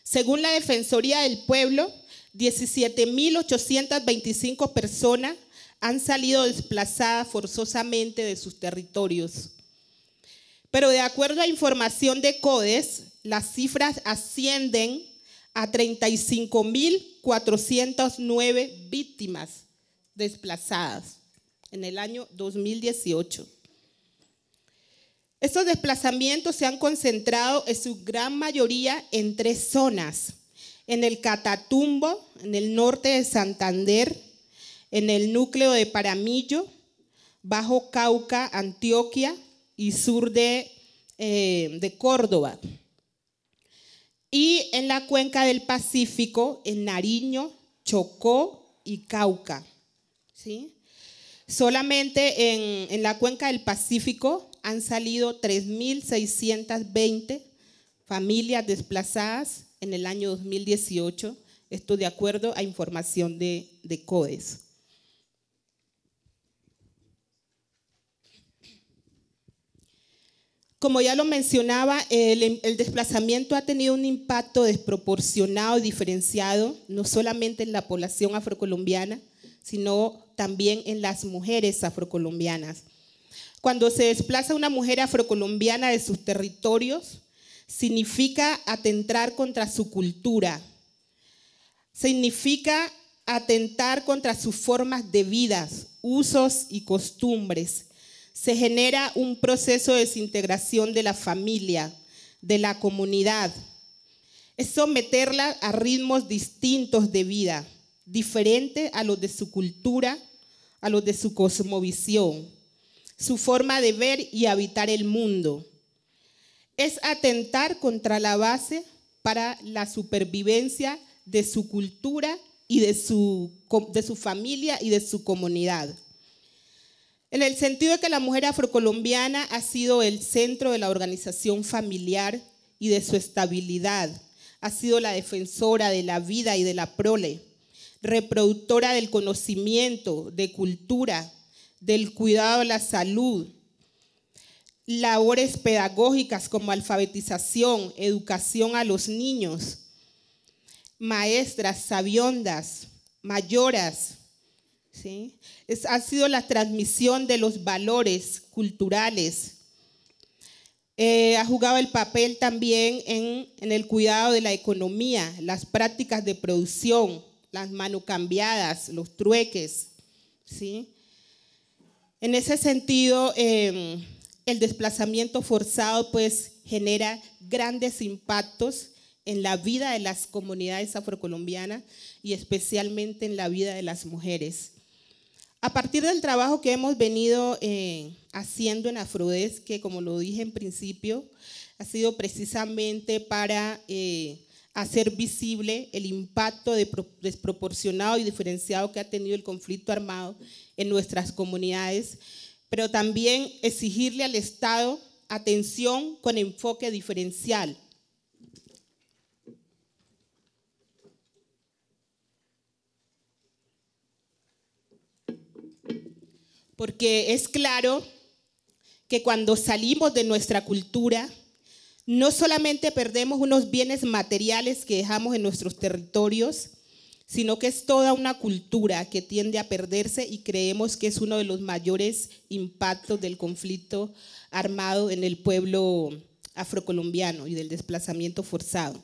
Según la Defensoría del Pueblo, 17.825 personas han salido desplazadas forzosamente de sus territorios. Pero de acuerdo a información de CODES, las cifras ascienden a 35.409 víctimas desplazadas en el año 2018. Estos desplazamientos se han concentrado en su gran mayoría en 3 zonas: en el Catatumbo, en el norte de Santander, en el núcleo de Paramillo, Bajo Cauca, Antioquia y sur de Córdoba. Y en la cuenca del Pacífico, en Nariño, Chocó y Cauca, ¿sí? Solamente en la cuenca del Pacífico han salido 3.620 familias desplazadas en el año 2018, esto de acuerdo a información de CODES. Como ya lo mencionaba, el desplazamiento ha tenido un impacto desproporcionado y diferenciado, no solamente en la población afrocolombiana, sino también en las mujeres afrocolombianas. Cuando se desplaza una mujer afrocolombiana de sus territorios, significa atentar contra su cultura, significa atentar contra sus formas de vida, usos y costumbres. Se genera un proceso de desintegración de la familia, de la comunidad. Es someterla a ritmos distintos de vida, diferentes a los de su cultura, a los de su cosmovisión, su forma de ver y habitar el mundo. Es atentar contra la base para la supervivencia de su cultura y de su familia y de su comunidad. En el sentido de que la mujer afrocolombiana ha sido el centro de la organización familiar y de su estabilidad, ha sido la defensora de la vida y de la prole, reproductora del conocimiento, de cultura, del cuidado de la salud, labores pedagógicas como alfabetización, educación a los niños, maestras, sabiondas, mayoras, ¿sí? Ha sido la transmisión de los valores culturales. Ha jugado el papel también en el cuidado de la economía, las prácticas de producción, las manocambiadas, los trueques, ¿sí? En ese sentido, el desplazamiento forzado pues genera grandes impactos en la vida de las comunidades afrocolombianas y especialmente en la vida de las mujeres. A partir del trabajo que hemos venido haciendo en Afrodesc, que como lo dije en principio, ha sido precisamente para hacer visible el impacto desproporcionado y diferenciado que ha tenido el conflicto armado en nuestras comunidades, pero también exigirle al Estado atención con enfoque diferencial. Porque es claro que cuando salimos de nuestra cultura, no solamente perdemos unos bienes materiales que dejamos en nuestros territorios, sino que es toda una cultura que tiende a perderse y creemos que es uno de los mayores impactos del conflicto armado en el pueblo afrocolombiano y del desplazamiento forzado.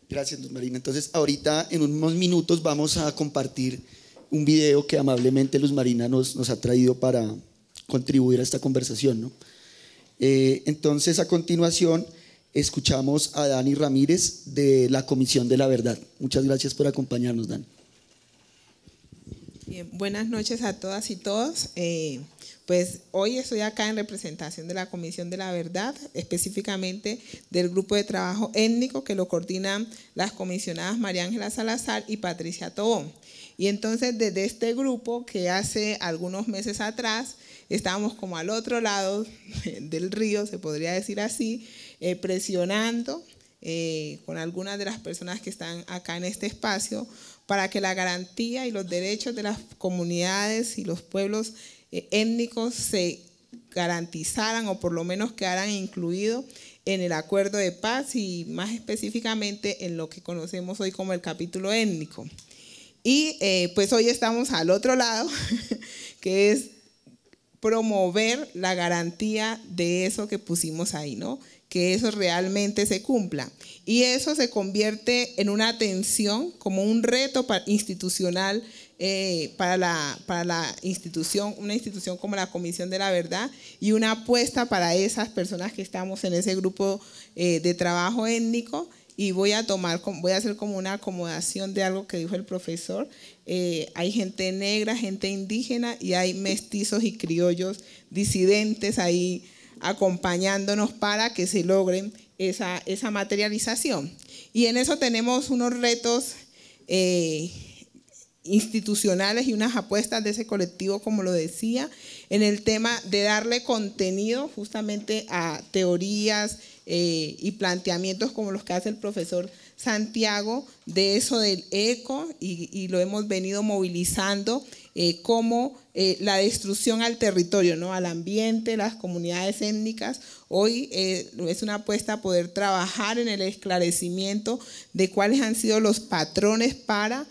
Gracias, Luz Marina. Entonces, ahorita en unos minutos vamos a compartir un video que amablemente Luz Marina nos ha traído para contribuir a esta conversación, ¿no? Entonces, a continuación, escuchamos a Dani Ramírez de la Comisión de la Verdad. Muchas gracias por acompañarnos, Dani. Bien, buenas noches a todas y todos. Pues hoy estoy acá en representación de la Comisión de la Verdad, específicamente del grupo de trabajo étnico que lo coordinan las comisionadas María Ángela Salazar y Patricia Tobón. Y entonces desde este grupo que hace algunos meses atrás estábamos como al otro lado del río, se podría decir así, presionando con algunas de las personas que están acá en este espacio para que la garantía y los derechos de las comunidades y los pueblos étnicos se garantizaran o por lo menos quedaran incluidos en el acuerdo de paz y más específicamente en lo que conocemos hoy como el capítulo étnico. Y pues hoy estamos al otro lado, que es promover la garantía de eso que pusimos ahí, ¿no? Que eso realmente se cumpla. Y eso se convierte en una atención, como un reto institucional para la institución, una institución como la Comisión de la Verdad, y una apuesta para esas personas que estamos en ese grupo de trabajo étnico. Y voy a hacer como una acomodación de algo que dijo el profesor. Hay gente negra, gente indígena y hay mestizos y criollos disidentes ahí acompañándonos para que se logren esa materialización. Y en eso tenemos unos retos institucionales y unas apuestas de ese colectivo, como lo decía, en el tema de darle contenido justamente a teorías y planteamientos como los que hace el profesor Santiago, de eso del eco, y lo hemos venido movilizando como la destrucción al territorio, ¿no? Al ambiente, las comunidades étnicas. Hoy es una apuesta a poder trabajar en el esclarecimiento de cuáles han sido los patrones para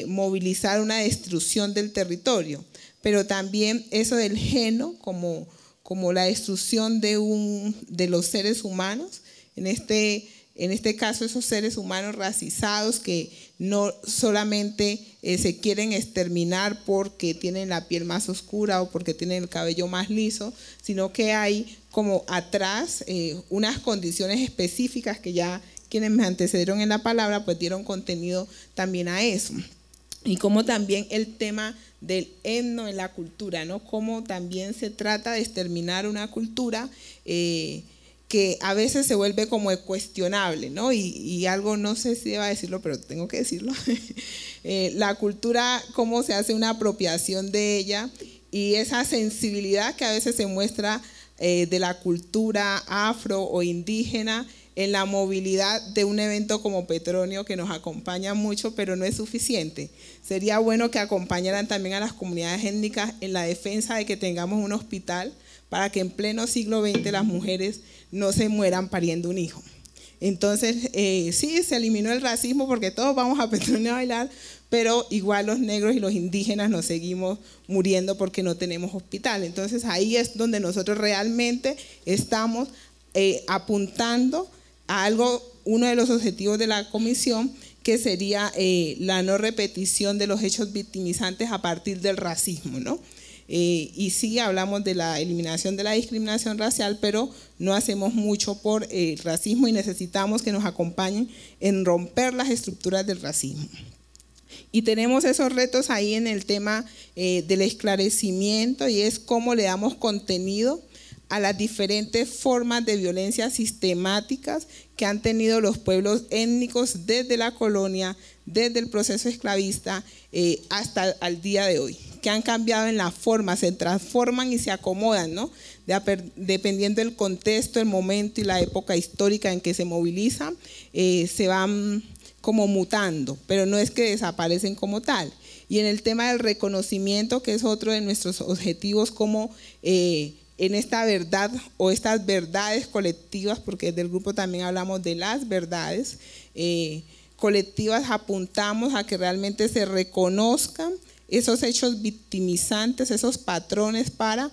movilizar una destrucción del territorio, pero también eso del geno como la destrucción de los seres humanos, en este caso esos seres humanos racizados que no solamente se quieren exterminar porque tienen la piel más oscura o porque tienen el cabello más liso, sino que hay como atrás unas condiciones específicas que ya quienes me antecedieron en la palabra pues dieron contenido también a eso. Y como también el tema del etno en la cultura, ¿no? Cómo también se trata de exterminar una cultura que a veces se vuelve como cuestionable, ¿no? Y algo, no sé si deba decirlo, pero tengo que decirlo. La cultura, cómo se hace una apropiación de ella y esa sensibilidad que a veces se muestra de la cultura afro o indígena en la movilidad de un evento como Petronio, que nos acompaña mucho, pero no es suficiente. Sería bueno que acompañaran también a las comunidades étnicas en la defensa de que tengamos un hospital para que en pleno siglo XX las mujeres no se mueran pariendo un hijo. Entonces, sí, se eliminó el racismo porque todos vamos a Petronio a bailar, pero igual los negros y los indígenas nos seguimos muriendo porque no tenemos hospital. Entonces, ahí es donde nosotros realmente estamos apuntando a algo, uno de los objetivos de la comisión, que sería la no repetición de los hechos victimizantes a partir del racismo, ¿no? y sí hablamos de la eliminación de la discriminación racial, pero no hacemos mucho por el racismo y necesitamos que nos acompañen en romper las estructuras del racismo. Y tenemos esos retos ahí en el tema del esclarecimiento, y es cómo le damos contenido a las diferentes formas de violencia sistemáticas que han tenido los pueblos étnicos desde la colonia, desde el proceso esclavista hasta el día de hoy, que han cambiado en la forma, se transforman y se acomodan, ¿no? Dependiendo del contexto, el momento y la época histórica en que se movilizan, se van como mutando, pero no es que desaparecen como tal. Y en el tema del reconocimiento, que es otro de nuestros objetivos, como en esta verdad o estas verdades colectivas, porque desde el grupo también hablamos de las verdades colectivas, apuntamos a que realmente se reconozcan esos hechos victimizantes, esos patrones para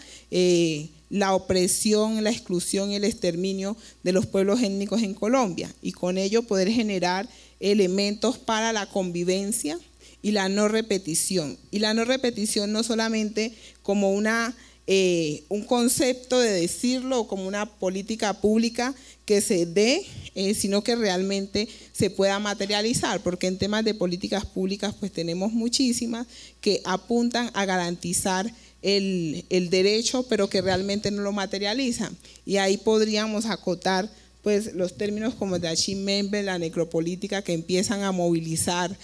la opresión, la exclusión y el exterminio de los pueblos étnicos en Colombia, y con ello poder generar elementos para la convivencia y la no repetición. Y la no repetición no solamente como un concepto de decirlo o como una política pública que se dé, sino que realmente se pueda materializar, porque en temas de políticas públicas pues tenemos muchísimas que apuntan a garantizar el derecho, pero que realmente no lo materializan. Y ahí podríamos acotar pues los términos como de Achimembe, la necropolítica, que empiezan a movilizar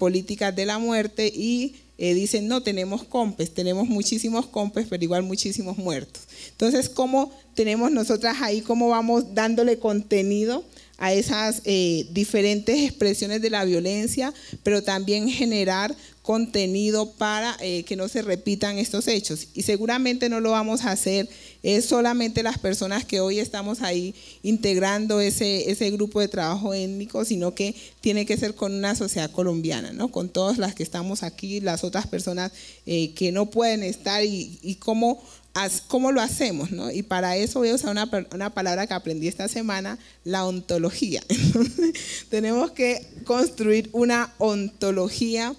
políticas de la muerte y dicen, no, tenemos compes, tenemos muchísimos compes, pero igual muchísimos muertos. Entonces, ¿cómo tenemos nosotras ahí, cómo vamos dándole contenido a esas diferentes expresiones de la violencia, pero también generar contenido para que no se repitan estos hechos? Y seguramente no lo vamos a hacer solamente las personas que hoy estamos ahí integrando ese grupo de trabajo étnico, sino que tiene que ser con una sociedad colombiana, ¿no? Con todas las que estamos aquí, las otras personas que no pueden estar, y cómo lo hacemos, ¿no? Y para eso voy a usar una palabra que aprendí esta semana, la ontología. Tenemos que construir una ontología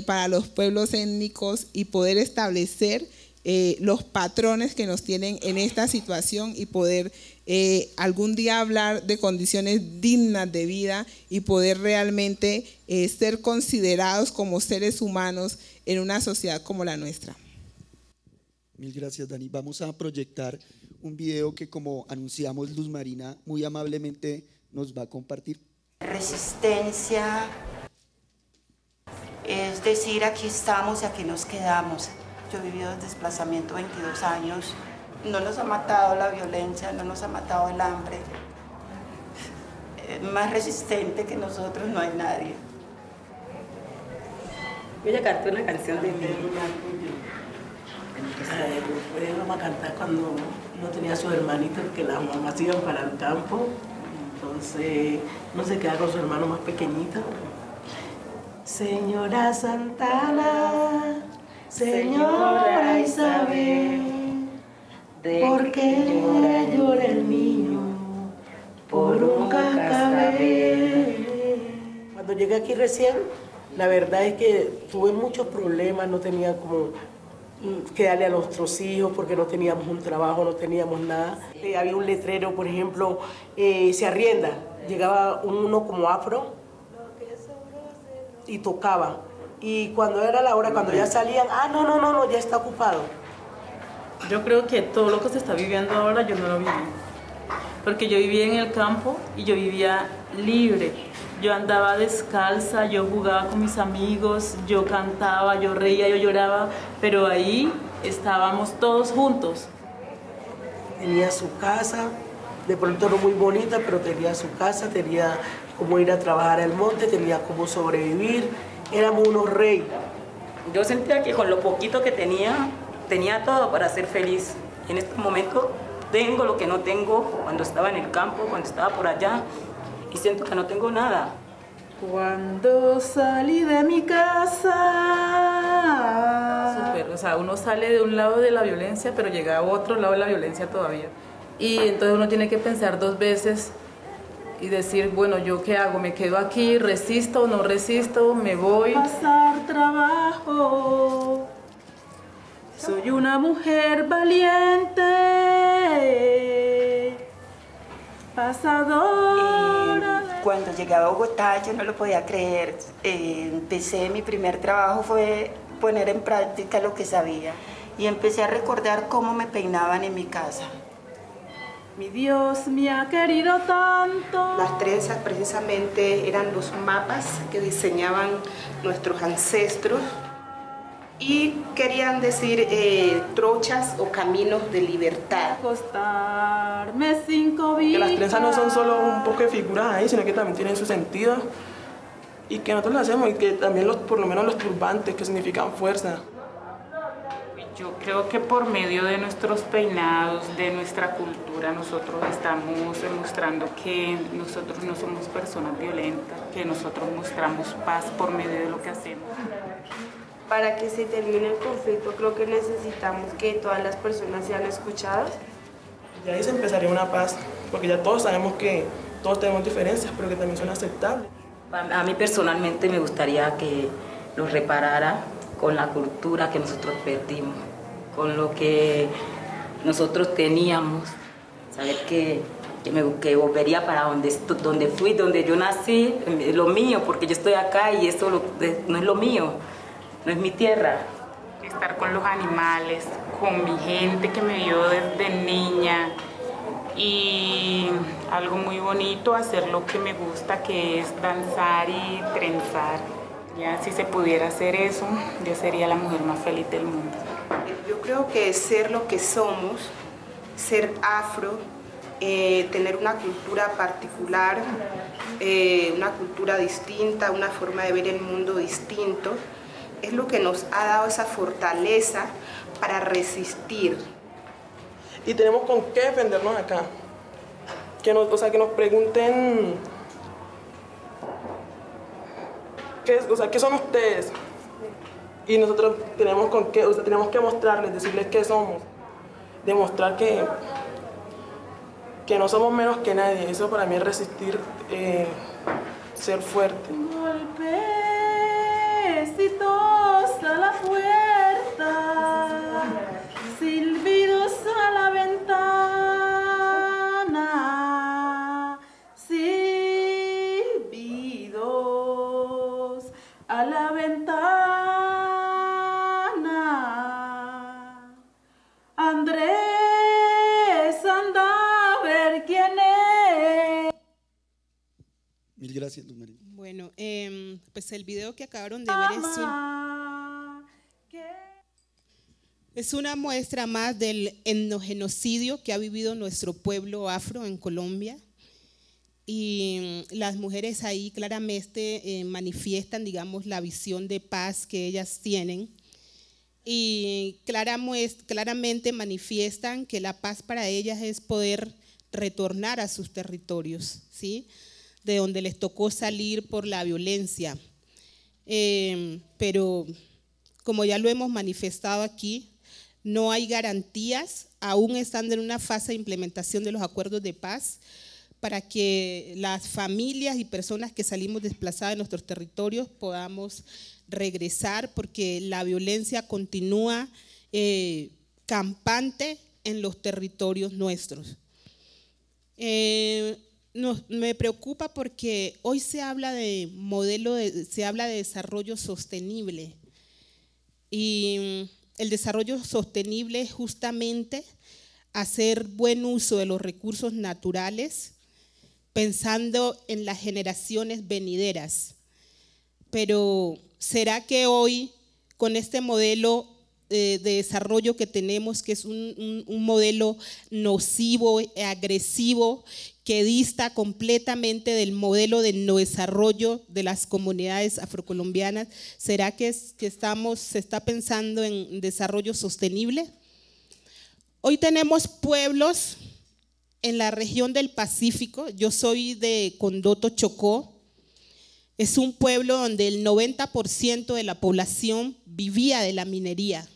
para los pueblos étnicos y poder establecer los patrones que nos tienen en esta situación, y poder algún día hablar de condiciones dignas de vida y poder realmente ser considerados como seres humanos en una sociedad como la nuestra. Mil gracias, Dani. Vamos a proyectar un video que, como anunciamos, Luz Marina muy amablemente nos va a compartir. Resistencia, es decir, aquí estamos y aquí nos quedamos. Yo he vivido el desplazamiento 22 años, no nos ha matado la violencia, no nos ha matado el hambre. Más resistente que nosotros no hay nadie. Voy a cantar una canción de mí. Vamos a cantar cuando no tenía a sus hermanitos, que las mamás iban para el campo, entonces no se queda con su hermano más pequeñito. Señora Santana, señora Isabel, ¿por qué llora el niño por un cascabel? Cuando llegué aquí recién, la verdad es que tuve muchos problemas, no tenía como que darle a nuestros hijos porque no teníamos un trabajo, no teníamos nada. Había un letrero, por ejemplo, se arrienda, llegaba uno como afro y tocaba. Y cuando era la hora, cuando ya salían, no, ya está ocupado. Yo creo que todo lo que se está viviendo ahora yo no lo viví, porque yo vivía en el campo y yo vivía libre. Yo andaba descalza, yo jugaba con mis amigos, yo cantaba, yo reía, yo lloraba, pero ahí estábamos todos juntos. Tenía su casa, de pronto no muy bonita, pero tenía su casa, tenía cómo ir a trabajar al monte, tenía cómo sobrevivir, éramos unos reyes. Yo sentía que con lo poquito que tenía todo para ser feliz. En este momento tengo lo que no tengo cuando estaba en el campo, cuando estaba por allá. Y siento que no tengo nada. Cuando salí de mi casa... Súper, o sea, uno sale de un lado de la violencia, pero llega a otro lado de la violencia todavía. Y entonces uno tiene que pensar dos veces y decir, bueno, ¿yo qué hago? ¿Me quedo aquí? ¿Resisto o no resisto? ¿Me voy? Pasar trabajo. Soy una mujer valiente, pasadora. Cuando llegué a Bogotá yo no lo podía creer. Mi primer trabajo fue poner en práctica lo que sabía y empecé a recordar cómo me peinaban en mi casa. Mi Dios me ha querido tanto. Las trenzas precisamente eran los mapas que diseñaban nuestros ancestros y querían decir trochas o caminos de libertad. Acostarme sin cobija. Que las trenzas no son solo un poco de figuras ahí, sino que también tienen su sentido y que nosotros lo hacemos y que también por lo menos los turbantes que significan fuerza. Yo creo que por medio de nuestros peinados, de nuestra cultura, nosotros estamos demostrando que nosotros no somos personas violentas, que nosotros mostramos paz por medio de lo que hacemos. Para que se termine el conflicto, creo que necesitamos que todas las personas sean escuchadas. Y ahí se empezaría una paz, porque ya todos sabemos que todos tenemos diferencias, pero que también son aceptables. A mí personalmente me gustaría que nos reparara con la cultura que nosotros perdimos, con lo que nosotros teníamos, saber que volvería para donde fui, donde yo nací, lo mío, porque yo estoy acá y esto no es lo mío, no es mi tierra. Estar con los animales, con mi gente que me vio desde niña y algo muy bonito, hacer lo que me gusta, que es danzar y trenzar. Ya, si se pudiera hacer eso, yo sería la mujer más feliz del mundo. Yo creo que ser lo que somos, ser afro, tener una cultura particular, una cultura distinta, una forma de ver el mundo distinto, es lo que nos ha dado esa fortaleza para resistir. Y tenemos con qué defendernos acá. Que nos pregunten ¿qué son ustedes? Y nosotros tenemos que mostrarles, decirles qué somos, demostrar que no somos menos que nadie. Eso para mí es resistir, ser fuerte. Golpecitos a la puerta, silbidos a la ventana, silbidos a la ventana. Andrés, anda a ver quién es. Mil gracias, Luz María. Bueno, pues el video que acabaron de ver es una muestra más del etnogenocidio que ha vivido nuestro pueblo afro en Colombia. Y las mujeres ahí claramente manifiestan, digamos, la visión de paz que ellas tienen y claramente manifiestan que la paz para ellas es poder retornar a sus territorios, ¿sí?, de donde les tocó salir por la violencia. Pero como ya lo hemos manifestado aquí, no hay garantías, aún estando en una fase de implementación de los acuerdos de paz, para que las familias y personas que salimos desplazadas de nuestros territorios podamos regresar, porque la violencia continúa campante en los territorios nuestros. Me preocupa porque hoy se habla de se habla de desarrollo sostenible, y el desarrollo sostenible es justamente hacer buen uso de los recursos naturales, pensando en las generaciones venideras. Pero ¿será que hoy, con este modelo de desarrollo que tenemos, que es un modelo nocivo, agresivo, que dista completamente del modelo de no desarrollo de las comunidades afrocolombianas, ¿será que se está pensando en desarrollo sostenible? Hoy tenemos pueblos en la región del Pacífico. Yo soy de Condoto, Chocó. Es un pueblo donde el 90% de la población vivía de la minería.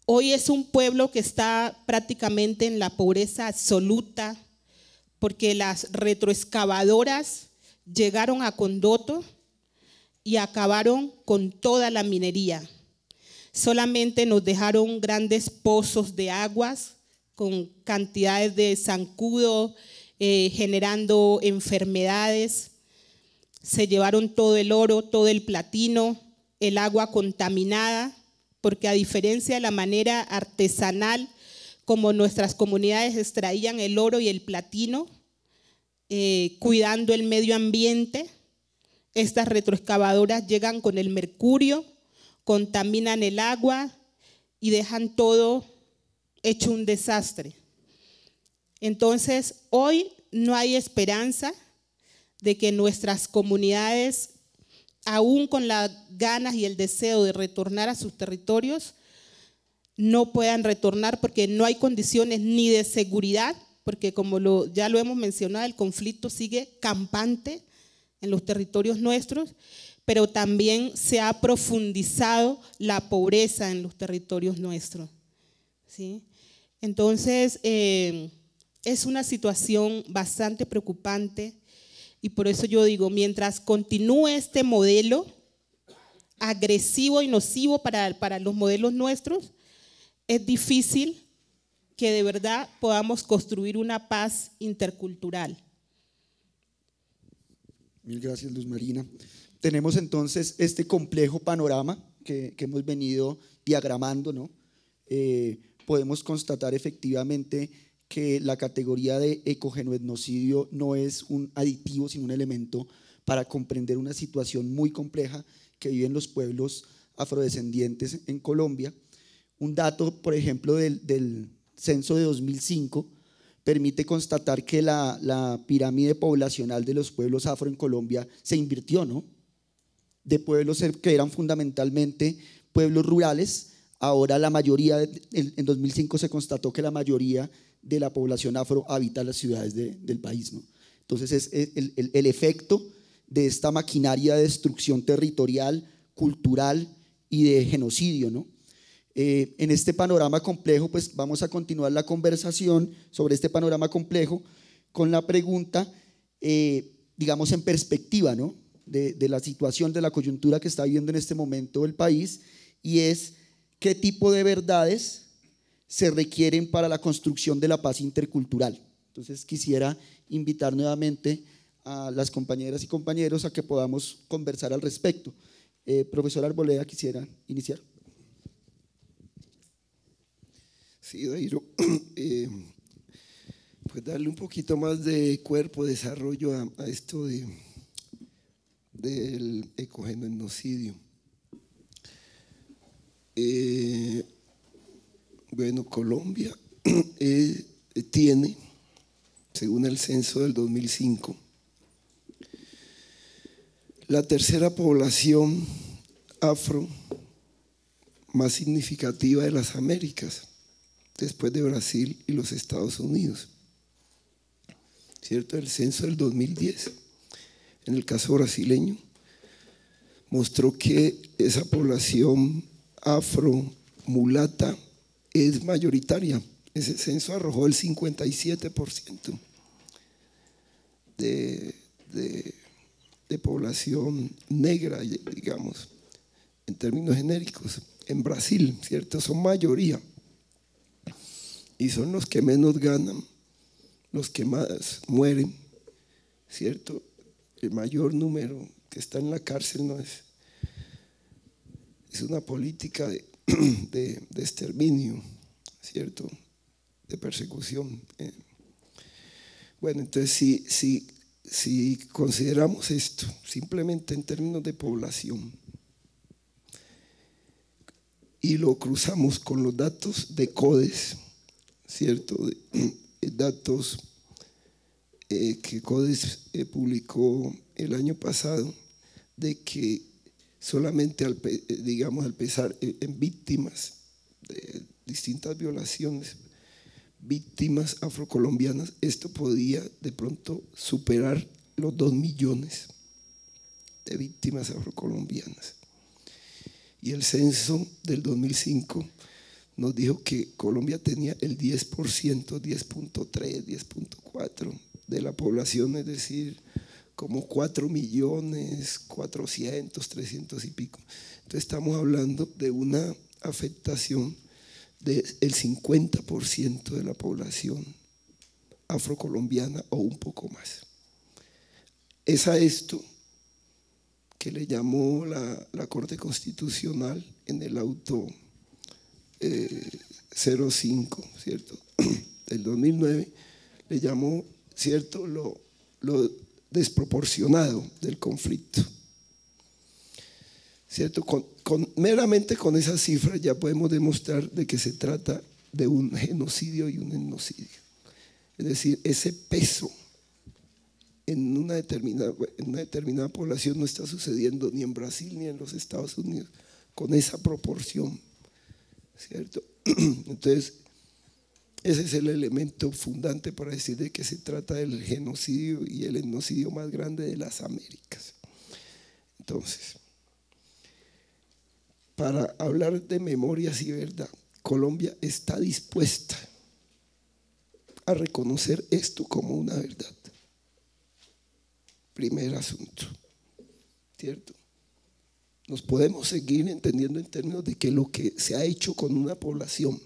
Hoy es un pueblo que está prácticamente en la pobreza absoluta, porque las retroexcavadoras llegaron a Condoto y acabaron con toda la minería. solamente nos dejaron grandes pozos de aguas con cantidades de zancudo, generando enfermedades. Se llevaron todo el oro, todo el platino, el agua contaminada, porque a diferencia de la manera artesanal como nuestras comunidades extraían el oro y el platino, cuidando el medio ambiente, estas retroexcavadoras llegan con el mercurio, contaminan el agua y dejan todo hecho un desastre. Entonces, hoy no hay esperanza de que nuestras comunidades, aún con las ganas y el deseo de retornar a sus territorios, no puedan retornar porque no hay condiciones ni de seguridad, porque como ya lo hemos mencionado, el conflicto sigue campante en los territorios nuestros, pero también se ha profundizado la pobreza en los territorios nuestros, ¿sí? Entonces, es una situación bastante preocupante y por eso yo digo, mientras continúe este modelo agresivo y nocivo para los modelos nuestros, es difícil que de verdad podamos construir una paz intercultural. Mil gracias, Luz Marina. Tenemos entonces este complejo panorama que hemos venido diagramando, ¿no? Podemos constatar efectivamente que la categoría de ecogenoetnocidio no es un aditivo, sino un elemento para comprender una situación muy compleja que viven los pueblos afrodescendientes en Colombia. Un dato, por ejemplo, del censo de 2005 permite constatar que la pirámide poblacional de los pueblos afro en Colombia se invirtió, ¿no? De pueblos que eran fundamentalmente pueblos rurales, ahora la mayoría, en 2005 se constató que la mayoría de la población afro habita las ciudades del país, ¿no? Entonces es el efecto de esta maquinaria de destrucción territorial, cultural y de genocidio, ¿no? En este panorama complejo, pues vamos a continuar la conversación sobre este panorama complejo con la pregunta, digamos en perspectiva, ¿no? de la situación, de la coyuntura que está viviendo en este momento el país, y es qué tipo de verdades se requieren para la construcción de la paz intercultural. Entonces quisiera invitar nuevamente a las compañeras y compañeros a que podamos conversar al respecto. Profesor Arboleda, quisiera iniciar. Sí, Dairo, pues darle un poquito más de cuerpo, desarrollo a esto del ecogenoetnocidio. Bueno, Colombia tiene, según el censo del 2005, la tercera población afro más significativa de las Américas, después de Brasil y los Estados Unidos, ¿cierto? El censo del 2010, en el caso brasileño, mostró que esa población afro mulata es mayoritaria. Ese censo arrojó el 57% de población negra, digamos, en términos genéricos. En Brasil, ¿cierto? Son mayoría. Y son los que menos ganan, los que más mueren, ¿cierto? El mayor número que está en la cárcel no es una política de exterminio, ¿cierto? De persecución. Bueno, entonces si consideramos esto simplemente en términos de población y lo cruzamos con los datos de CODES, ¿cierto? Datos que CODES publicó el año pasado, de que solamente digamos al pesar en víctimas de distintas violaciones, víctimas afrocolombianas, esto podía de pronto superar los 2 millones de víctimas afrocolombianas. Y el censo del 2005 nos dijo que Colombia tenía el 10%, 10.3, 10.4 de la población, es decir, como 4.400.000, 300 y pico. Entonces estamos hablando de una afectación del 50% de la población afrocolombiana o un poco más. Es a esto que le llamó la Corte Constitucional en el auto 05, ¿cierto?, del 2009, le llamó, ¿cierto?, lo desproporcionado del conflicto, ¿cierto? Meramente con esas cifras ya podemos demostrar de que se trata de un genocidio y un etnocidio. Es decir, ese peso en una determinada población no está sucediendo ni en Brasil ni en los Estados Unidos con esa proporción, ¿cierto? Entonces, ese es el elemento fundante para decir de que se trata del genocidio y el etnocidio más grande de las Américas. Entonces, para hablar de memorias y verdad, Colombia está dispuesta a reconocer esto como una verdad. Primer asunto, ¿cierto? Nos podemos seguir entendiendo en términos de que lo que se ha hecho con una población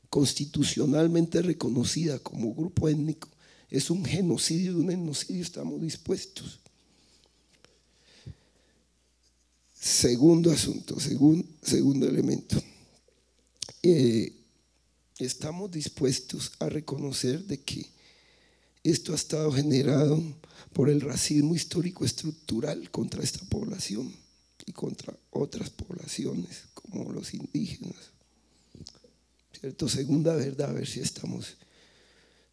constitucionalmente reconocida como grupo étnico es un genocidio y un etnocidio, estamos dispuestos. Segundo asunto, segundo elemento, estamos dispuestos a reconocer de que esto ha estado generado por el racismo histórico estructural contra esta población y contra otras poblaciones como los indígenas, ¿cierto? Segunda verdad, a ver si estamos,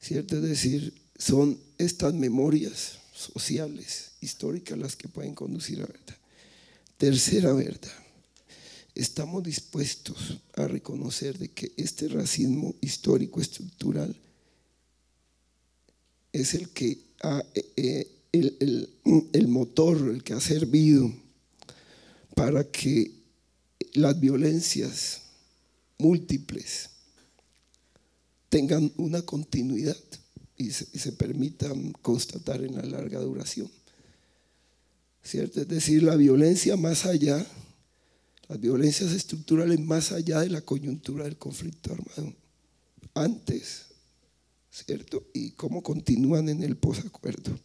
¿cierto? Es decir, son estas memorias sociales, históricas, las que pueden conducir a la verdad. Tercera verdad, estamos dispuestos a reconocer de que este racismo histórico estructural es el que el motor, el que ha servido para que las violencias múltiples tengan una continuidad y se permitan constatar en la larga duración, ¿cierto? Es decir, la violencia más allá, las violencias estructurales más allá de la coyuntura del conflicto armado, antes, ¿cierto? Y cómo continúan en el posacuerdo.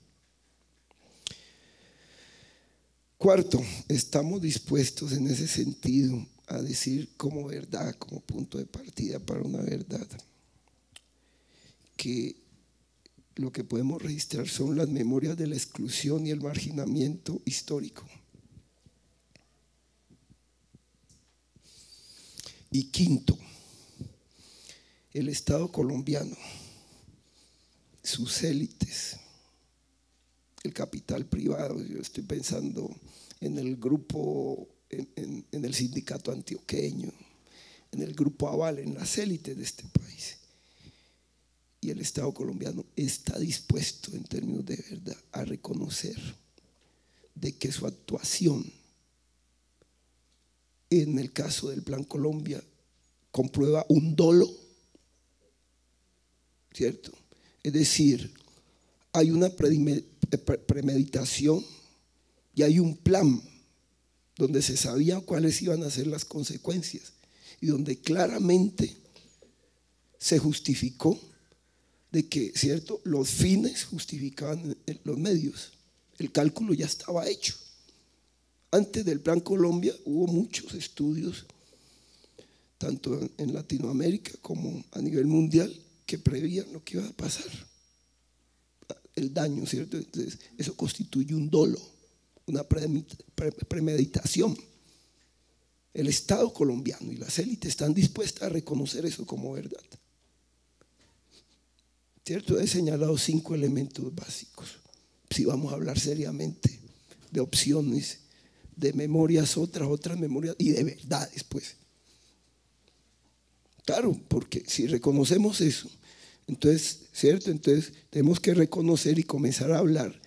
Cuarto, estamos dispuestos en ese sentido a decir como verdad, como punto de partida para una verdad, que lo que podemos registrar son las memorias de la exclusión y el marginamiento histórico. Y quinto, el Estado colombiano, sus élites, el capital privado, yo estoy pensando en el grupo, en el sindicato antioqueño, en el grupo Aval, en las élites de este país. Y el Estado colombiano está dispuesto, en términos de verdad, a reconocer de que su actuación en el caso del Plan Colombia comprueba un dolo, ¿cierto? Es decir, hay una premeditación y hay un plan donde se sabía cuáles iban a ser las consecuencias y donde claramente se justificó de que, ¿cierto?, los fines justificaban los medios. El cálculo ya estaba hecho. Antes del Plan Colombia hubo muchos estudios, tanto en Latinoamérica como a nivel mundial, que prevían lo que iba a pasar, el daño, ¿cierto? Entonces, eso constituye un dolo, una premeditación. El Estado colombiano y las élites están dispuestas a reconocer eso como verdad, ¿cierto? He señalado 5 elementos básicos. Si vamos a hablar seriamente de opciones, de memorias, otras memorias y de verdades, pues. Claro, porque si reconocemos eso, entonces, ¿cierto? Entonces tenemos que reconocer y comenzar a hablar,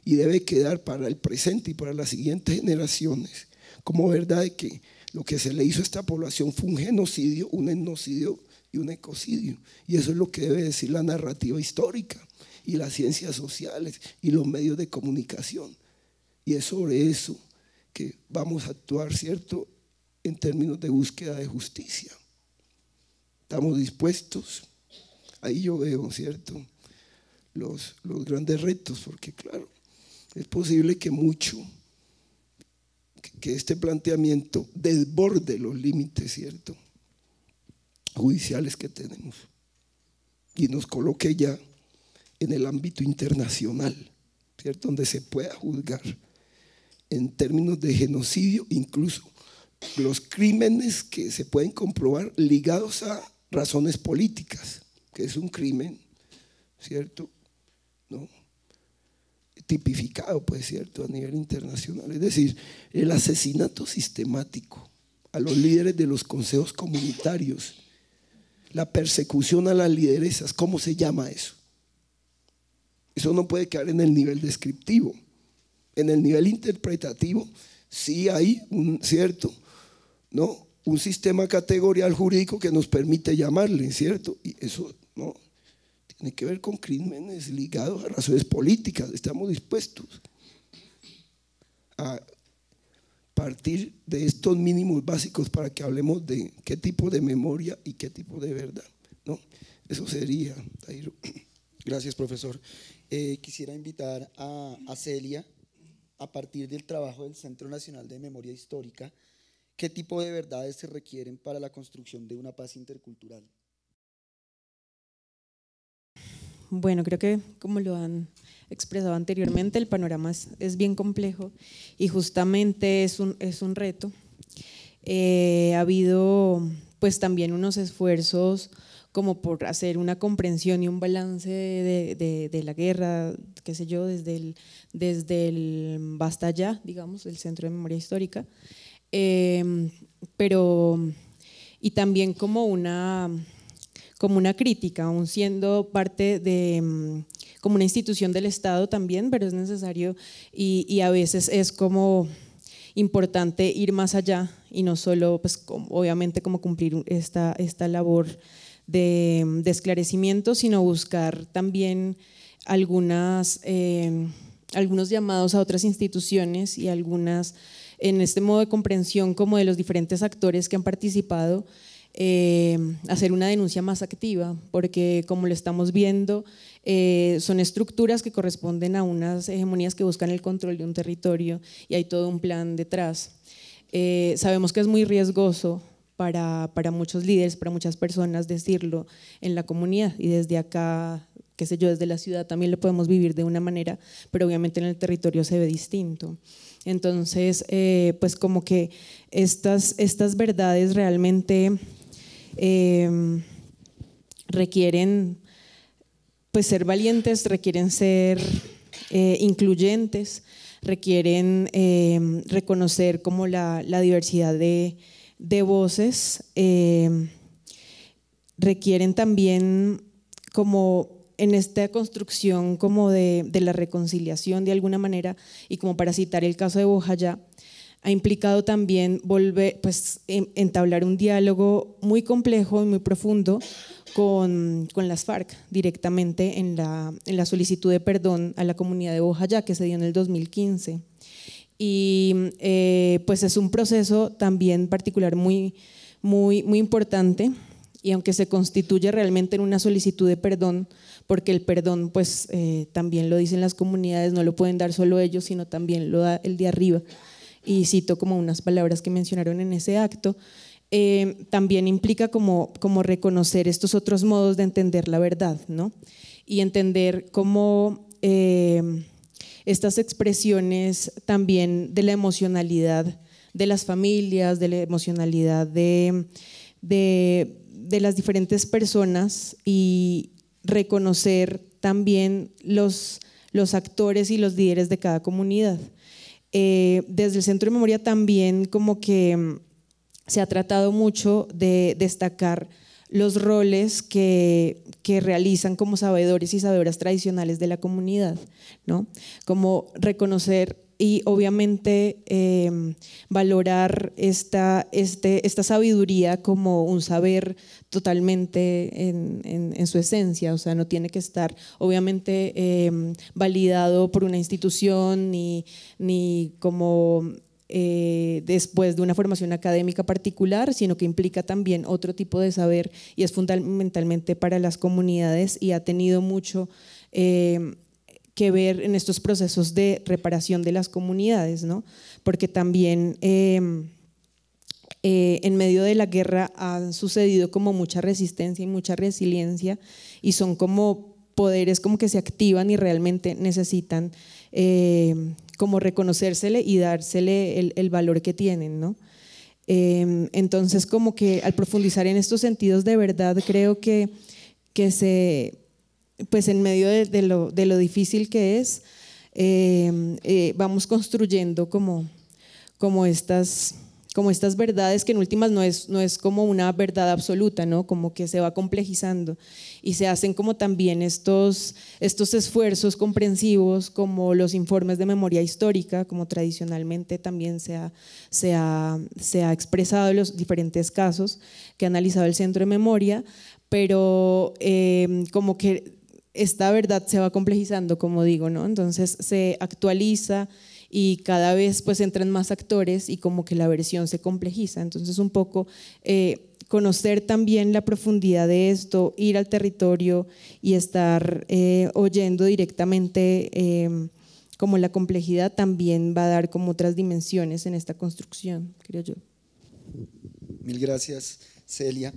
y debe quedar para el presente y para las siguientes generaciones como verdad de que lo que se le hizo a esta población fue un genocidio, un etnocidio y un ecocidio. Y eso es lo que debe decir la narrativa histórica y las ciencias sociales y los medios de comunicación. Y es sobre eso que vamos a actuar, ¿cierto?, en términos de búsqueda de justicia. Estamos dispuestos, ahí yo veo, ¿cierto?, los grandes retos, porque claro, es posible que que este planteamiento desborde los límites, ¿cierto?, judiciales que tenemos y nos coloque ya en el ámbito internacional, ¿cierto?, donde se pueda juzgar en términos de genocidio, incluso los crímenes que se pueden comprobar ligados a razones políticas, que es un crimen, ¿cierto?, ¿no?, tipificado, pues, ¿cierto?, a nivel internacional. Es decir, el asesinato sistemático a los líderes de los consejos comunitarios, la persecución a las lideresas, ¿cómo se llama eso? Eso no puede quedar en el nivel descriptivo. En el nivel interpretativo sí hay un sistema categorial jurídico que nos permite llamarle, ¿cierto? Y eso no tiene que ver con crímenes ligados a razones políticas. Estamos dispuestos a partir de estos mínimos básicos para que hablemos de qué tipo de memoria y qué tipo de verdad, ¿no? Eso sería, Dairo. Gracias, profesor. Quisiera invitar a Celia, a partir del trabajo del Centro Nacional de Memoria Histórica, ¿qué tipo de verdades se requieren para la construcción de una paz intercultural? Bueno, creo que como lo han expresado anteriormente, el panorama es bien complejo y justamente es un reto. Ha habido pues también unos esfuerzos como por hacer una comprensión y un balance de la guerra, qué sé yo, desde el Basta Ya, digamos, el Centro de Memoria Histórica, pero y también como una crítica, aún siendo parte de como una institución del Estado también, pero es necesario y a veces es como importante ir más allá y no solo, pues obviamente como cumplir esta labor de esclarecimiento, sino buscar también algunos llamados a otras instituciones y algunas en este modo de comprensión como de los diferentes actores que han participado, hacer una denuncia más activa, porque como lo estamos viendo, son estructuras que corresponden a unas hegemonías que buscan el control de un territorio y hay todo un plan detrás. Sabemos que es muy riesgoso para muchos líderes, para muchas personas decirlo en la comunidad y desde acá, qué sé yo, desde la ciudad también lo podemos vivir de una manera, pero obviamente en el territorio se ve distinto. Entonces, pues como que estas verdades realmente requieren pues ser valientes, requieren ser incluyentes, requieren reconocer como la diversidad de voces, requieren también como en esta construcción como de la reconciliación de alguna manera, y como para citar el caso de Bojayá, ha implicado también entablar un diálogo muy complejo y muy profundo con las FARC directamente en la solicitud de perdón a la comunidad de Bojayá que se dio en el 2015. Y pues es un proceso también particular muy importante, y aunque se constituye realmente en una solicitud de perdón, porque el perdón pues también lo dicen las comunidades, no lo pueden dar solo ellos, sino también lo da el de arriba, y cito como unas palabras que mencionaron en ese acto, también implica como reconocer estos otros modos de entender la verdad, ¿no? Y entender cómo estas expresiones también de la emocionalidad de las familias, de la emocionalidad de las diferentes personas, y reconocer también los actores y los líderes de cada comunidad. Desde el Centro de Memoria también como que se ha tratado mucho de destacar los roles que realizan como sabedores y sabedoras tradicionales de la comunidad, ¿no? Como reconocer y obviamente valorar esta sabiduría como un saber totalmente en su esencia, o sea, no tiene que estar obviamente validado por una institución ni como después de una formación académica particular, sino que implica también otro tipo de saber y es fundamentalmente para las comunidades y ha tenido mucho que ver en estos procesos de reparación de las comunidades, ¿no? Porque también en medio de la guerra han sucedido como mucha resistencia y mucha resiliencia y son como poderes como que se activan y realmente necesitan como reconocérsele y dársele el valor que tienen, ¿no? Entonces como que al profundizar en estos sentidos de verdad creo que pues en medio de lo difícil que es, vamos construyendo como estas verdades que en últimas no es como una verdad absoluta, ¿no? Como que se va complejizando y se hacen como también estos esfuerzos comprensivos como los informes de memoria histórica, como tradicionalmente también se ha expresado en los diferentes casos que ha analizado el Centro de Memoria, pero como que esta verdad se va complejizando, como digo, ¿no? Entonces se actualiza y cada vez pues entran más actores y como que la versión se complejiza. Entonces un poco conocer también la profundidad de esto, ir al territorio y estar oyendo directamente como la complejidad también va a dar como otras dimensiones en esta construcción, creo yo. Mil gracias, Celia.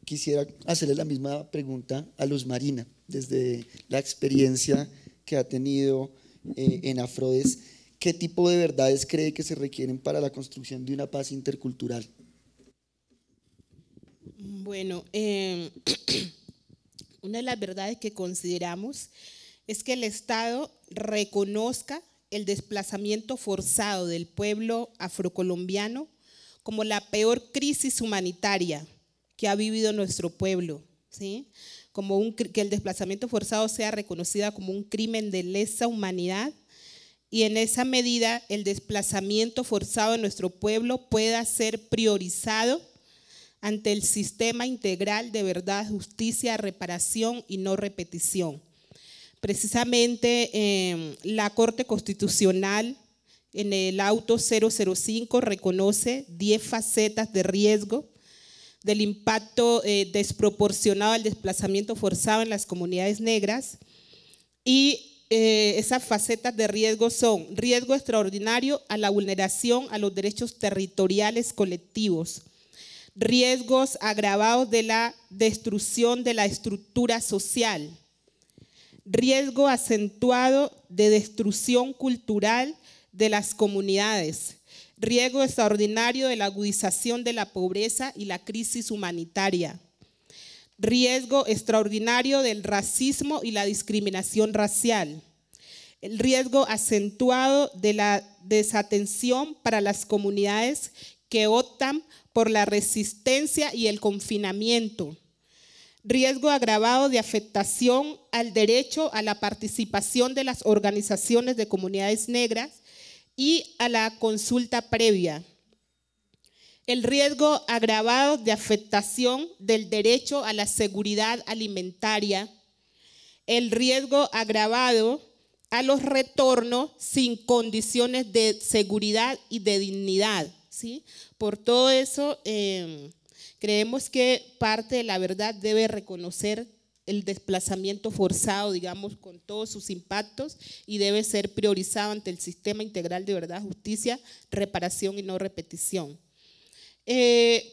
Quisiera hacerle la misma pregunta a Luz Marina, desde la experiencia que ha tenido en Afrodes, ¿qué tipo de verdades cree que se requieren para la construcción de una paz intercultural? Bueno, una de las verdades que consideramos es que el Estado reconozca el desplazamiento forzado del pueblo afrocolombiano como la peor crisis humanitaria que ha vivido nuestro pueblo, ¿sí? Que el desplazamiento forzado sea reconocida como un crimen de lesa humanidad y en esa medida el desplazamiento forzado de nuestro pueblo pueda ser priorizado ante el sistema integral de verdad, justicia, reparación y no repetición. Precisamente la Corte Constitucional en el auto 005 reconoce 10 facetas de riesgo del impacto desproporcionado del desplazamiento forzado en las comunidades negras y esas facetas de riesgo son riesgo extraordinario a la vulneración a los derechos territoriales colectivos, riesgos agravados de la destrucción de la estructura social, riesgo acentuado de destrucción cultural de las comunidades, riesgo extraordinario de la agudización de la pobreza y la crisis humanitaria, riesgo extraordinario del racismo y la discriminación racial, el riesgo acentuado de la desatención para las comunidades que optan por la resistencia y el confinamiento, riesgo agravado de afectación al derecho a la participación de las organizaciones de comunidades negras y a la consulta previa. El riesgo agravado de afectación del derecho a la seguridad alimentaria. El riesgo agravado a los retornos sin condiciones de seguridad y de dignidad, ¿sí? Por todo eso, creemos que parte de la verdad debe reconocer el desplazamiento forzado, digamos, con todos sus impactos y debe ser priorizado ante el sistema integral de verdad, justicia, reparación y no repetición.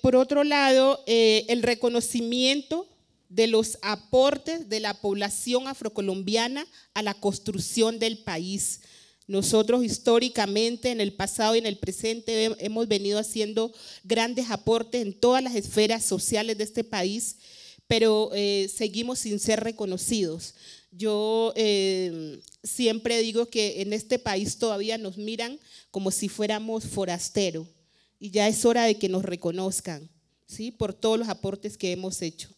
Por otro lado, el reconocimiento de los aportes de la población afrocolombiana a la construcción del país. Nosotros históricamente, en el pasado y en el presente, hemos venido haciendo grandes aportes en todas las esferas sociales de este país, pero seguimos sin ser reconocidos. Yo siempre digo que en este país todavía nos miran como si fuéramos forasteros y ya es hora de que nos reconozcan, ¿sí? Por todos los aportes que hemos hecho.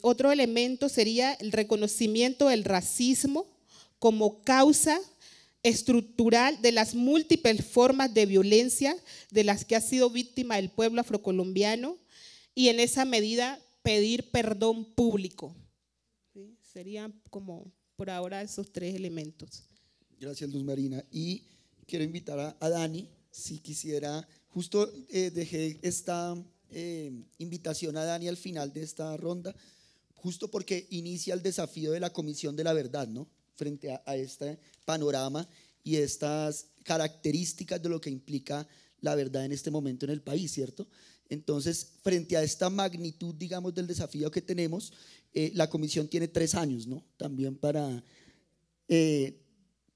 Otro elemento sería el reconocimiento del racismo como causa estructural de las múltiples formas de violencia de las que ha sido víctima el pueblo afrocolombiano y en esa medida pedir perdón público. ¿Sí? Serían como por ahora esos tres elementos. Gracias, Luz Marina. Y quiero invitar a Dani, si quisiera, justo dejé esta invitación a Dani al final de esta ronda, justo porque inicia el desafío de la Comisión de la Verdad, ¿no? Frente a este panorama y estas características de lo que implica la verdad en este momento en el país, ¿cierto? Entonces, frente a esta magnitud, digamos, del desafío que tenemos, la comisión tiene 3 años, ¿no? También para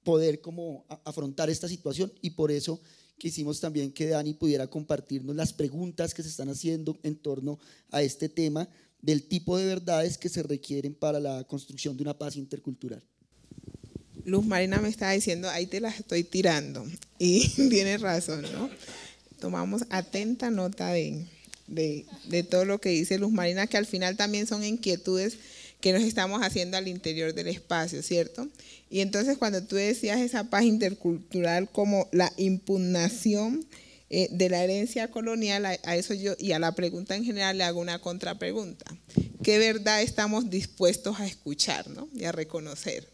poder como afrontar esta situación, y por eso quisimos también que Dani pudiera compartirnos las preguntas que se están haciendo en torno a este tema del tipo de verdades que se requieren para la construcción de una paz intercultural. Luz Marina me estaba diciendo, ahí te las estoy tirando, y tiene razón, ¿no? Tomamos atenta nota de todo lo que dice Luz Marina, que al final también son inquietudes que nos estamos haciendo al interior del espacio, ¿cierto? Y entonces cuando tú decías esa paz intercultural como la impugnación de la herencia colonial, a eso yo, y a la pregunta en general, le hago una contrapregunta. ¿Qué verdad estamos dispuestos a escuchar, ¿no? Y a reconocer?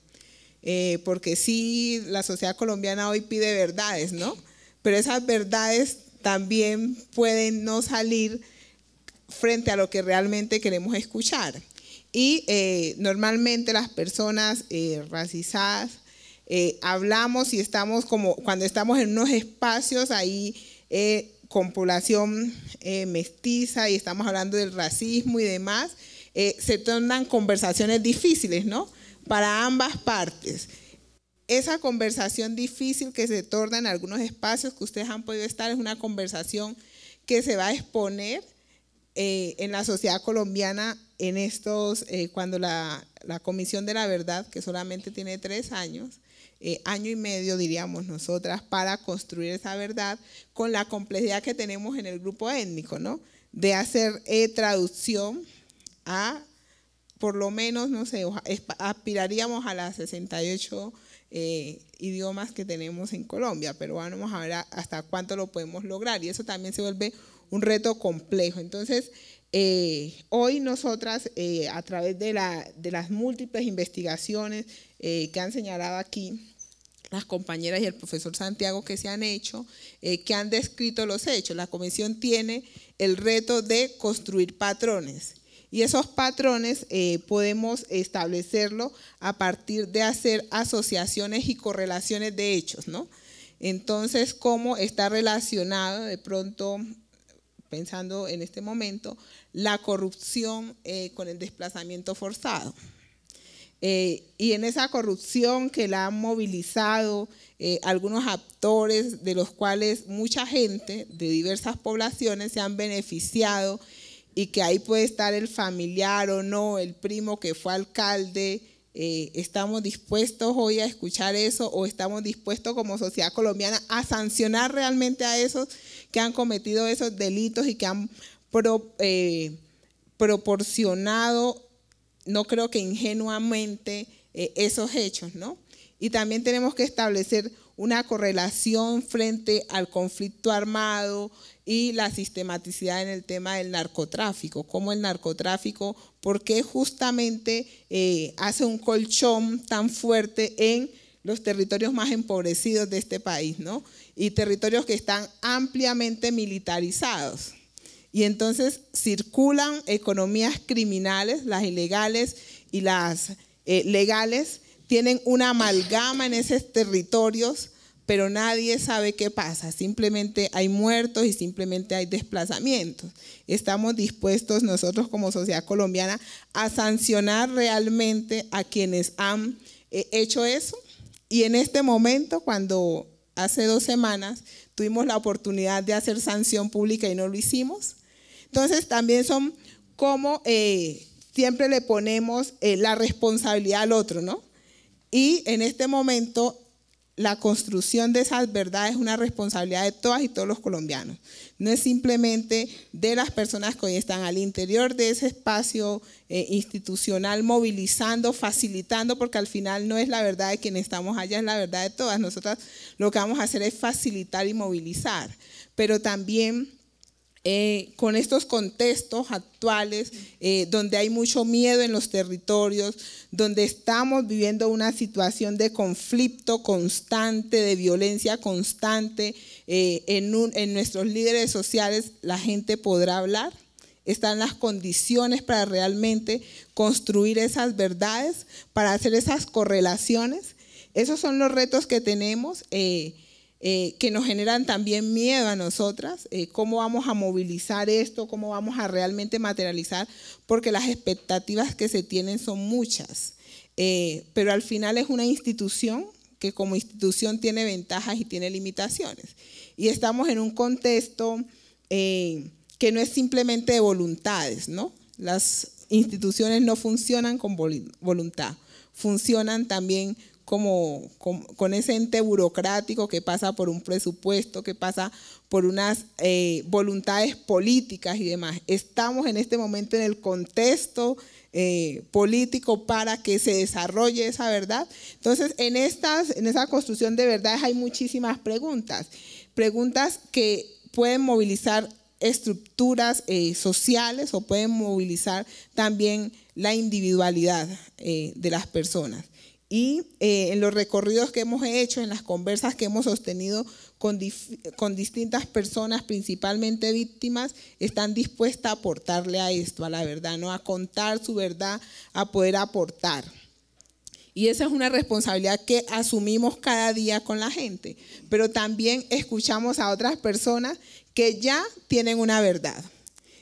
Porque sí, la sociedad colombiana hoy pide verdades, ¿no? Pero esas verdades también pueden no salir frente a lo que realmente queremos escuchar. Y normalmente las personas racializadas hablamos y estamos como cuando estamos en unos espacios ahí con población mestiza y estamos hablando del racismo y demás, se tornan conversaciones difíciles, ¿no? Para ambas partes. Esa conversación difícil que se torna en algunos espacios que ustedes han podido estar es una conversación que se va a exponer en la sociedad colombiana en estos, cuando la Comisión de la Verdad, que solamente tiene 3 años, año y medio diríamos nosotras, para construir esa verdad con la complejidad que tenemos en el grupo étnico, ¿no? De hacer traducción a, por lo menos, no sé, aspiraríamos a las 68 idiomas que tenemos en Colombia, pero vamos a ver hasta cuánto lo podemos lograr, y eso también se vuelve un reto complejo. Entonces, hoy nosotras, a través de las múltiples investigaciones que han señalado aquí las compañeras y el profesor Santiago que se han hecho, que han descrito los hechos, la comisión tiene el reto de construir patrones. Y esos patrones podemos establecerlo a partir de hacer asociaciones y correlaciones de hechos, ¿no? Entonces, ¿cómo está relacionado de pronto, pensando en este momento, la corrupción con el desplazamiento forzado? Y en esa corrupción que la han movilizado algunos actores, de los cuales mucha gente de diversas poblaciones se han beneficiado, y que ahí puede estar el familiar o no, el primo que fue alcalde. ¿Estamos dispuestos hoy a escuchar eso, o estamos dispuestos como sociedad colombiana a sancionar realmente a esos que han cometido esos delitos y que han proporcionado, no creo que ingenuamente, esos hechos, ¿no? Y también tenemos que establecer una correlación frente al conflicto armado y la sistematicidad en el tema del narcotráfico, como el narcotráfico, porque justamente hace un colchón tan fuerte en los territorios más empobrecidos de este país, ¿no? Y territorios que están ampliamente militarizados. Y entonces circulan economías criminales, las ilegales y las legales, tienen una amalgama en esos territorios, pero nadie sabe qué pasa, simplemente hay muertos y simplemente hay desplazamientos. Estamos dispuestos nosotros como sociedad colombiana a sancionar realmente a quienes han hecho eso. Y en este momento, cuando hace 2 semanas tuvimos la oportunidad de hacer sanción pública y no lo hicimos, entonces también son como siempre le ponemos la responsabilidad al otro, ¿no? Y en este momento la construcción de esas verdades es una responsabilidad de todas y todos los colombianos. No es simplemente de las personas que hoy están al interior de ese espacio institucional, movilizando, facilitando, porque al final no es la verdad de quienes estamos allá, es la verdad de todas. Nosotras lo que vamos a hacer es facilitar y movilizar, pero también con estos contextos actuales, donde hay mucho miedo en los territorios, donde estamos viviendo una situación de conflicto constante, de violencia constante, en nuestros líderes sociales la gente podrá hablar, están las condiciones para realmente construir esas verdades, para hacer esas correlaciones. Esos son los retos que tenemos, que nos generan también miedo a nosotras, cómo vamos a movilizar esto, cómo vamos a realmente materializar, porque las expectativas que se tienen son muchas, pero al final es una institución que como institución tiene ventajas y tiene limitaciones, y estamos en un contexto que no es simplemente de voluntades, ¿no? Las instituciones no funcionan con voluntad, funcionan también con ese ente burocrático que pasa por un presupuesto, que pasa por unas voluntades políticas y demás. Estamos en este momento en el contexto político para que se desarrolle esa verdad. Entonces, en esa construcción de verdades hay muchísimas preguntas que pueden movilizar estructuras sociales o pueden movilizar también la individualidad de las personas. Y en los recorridos que hemos hecho, en las conversas que hemos sostenido con distintas personas, principalmente víctimas, están dispuestas a aportarle a esto, a la verdad, ¿no? A contar su verdad, a poder aportar. Y esa es una responsabilidad que asumimos cada día con la gente, pero también escuchamos a otras personas que ya tienen una verdad.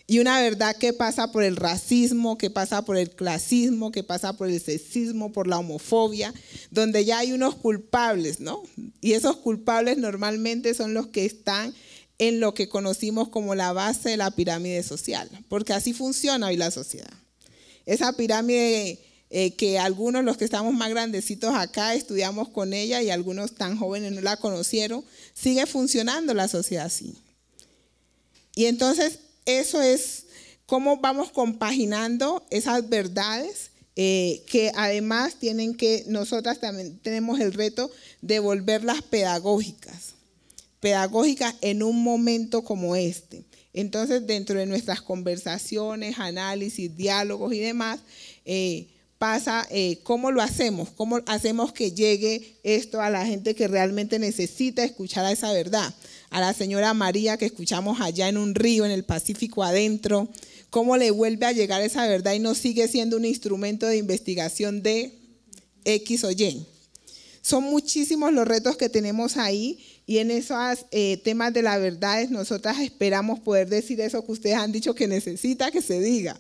Y una verdad que pasa por el racismo, que pasa por el clasismo, que pasa por el sexismo, por la homofobia, donde ya hay unos culpables, ¿no? Y esos culpables normalmente son los que están en lo que conocimos como la base de la pirámide social, porque así funciona hoy la sociedad. Esa pirámide que algunos, los que estamos más grandecitos acá, estudiamos con ella y algunos tan jóvenes no la conocieron, sigue funcionando la sociedad así. Y entonces, eso es cómo vamos compaginando esas verdades que además nosotras también tenemos el reto de volverlas pedagógicas en un momento como este. Entonces, dentro de nuestras conversaciones, análisis, diálogos y demás, pasa cómo lo hacemos, cómo hacemos que llegue esto a la gente que realmente necesita escuchar a esa verdad. A la señora María que escuchamos allá en un río, en el Pacífico adentro, cómo le vuelve a llegar esa verdad y no sigue siendo un instrumento de investigación de X o Y. Son muchísimos los retos que tenemos ahí y en esos temas de las verdades nosotras esperamos poder decir eso que ustedes han dicho que necesita que se diga,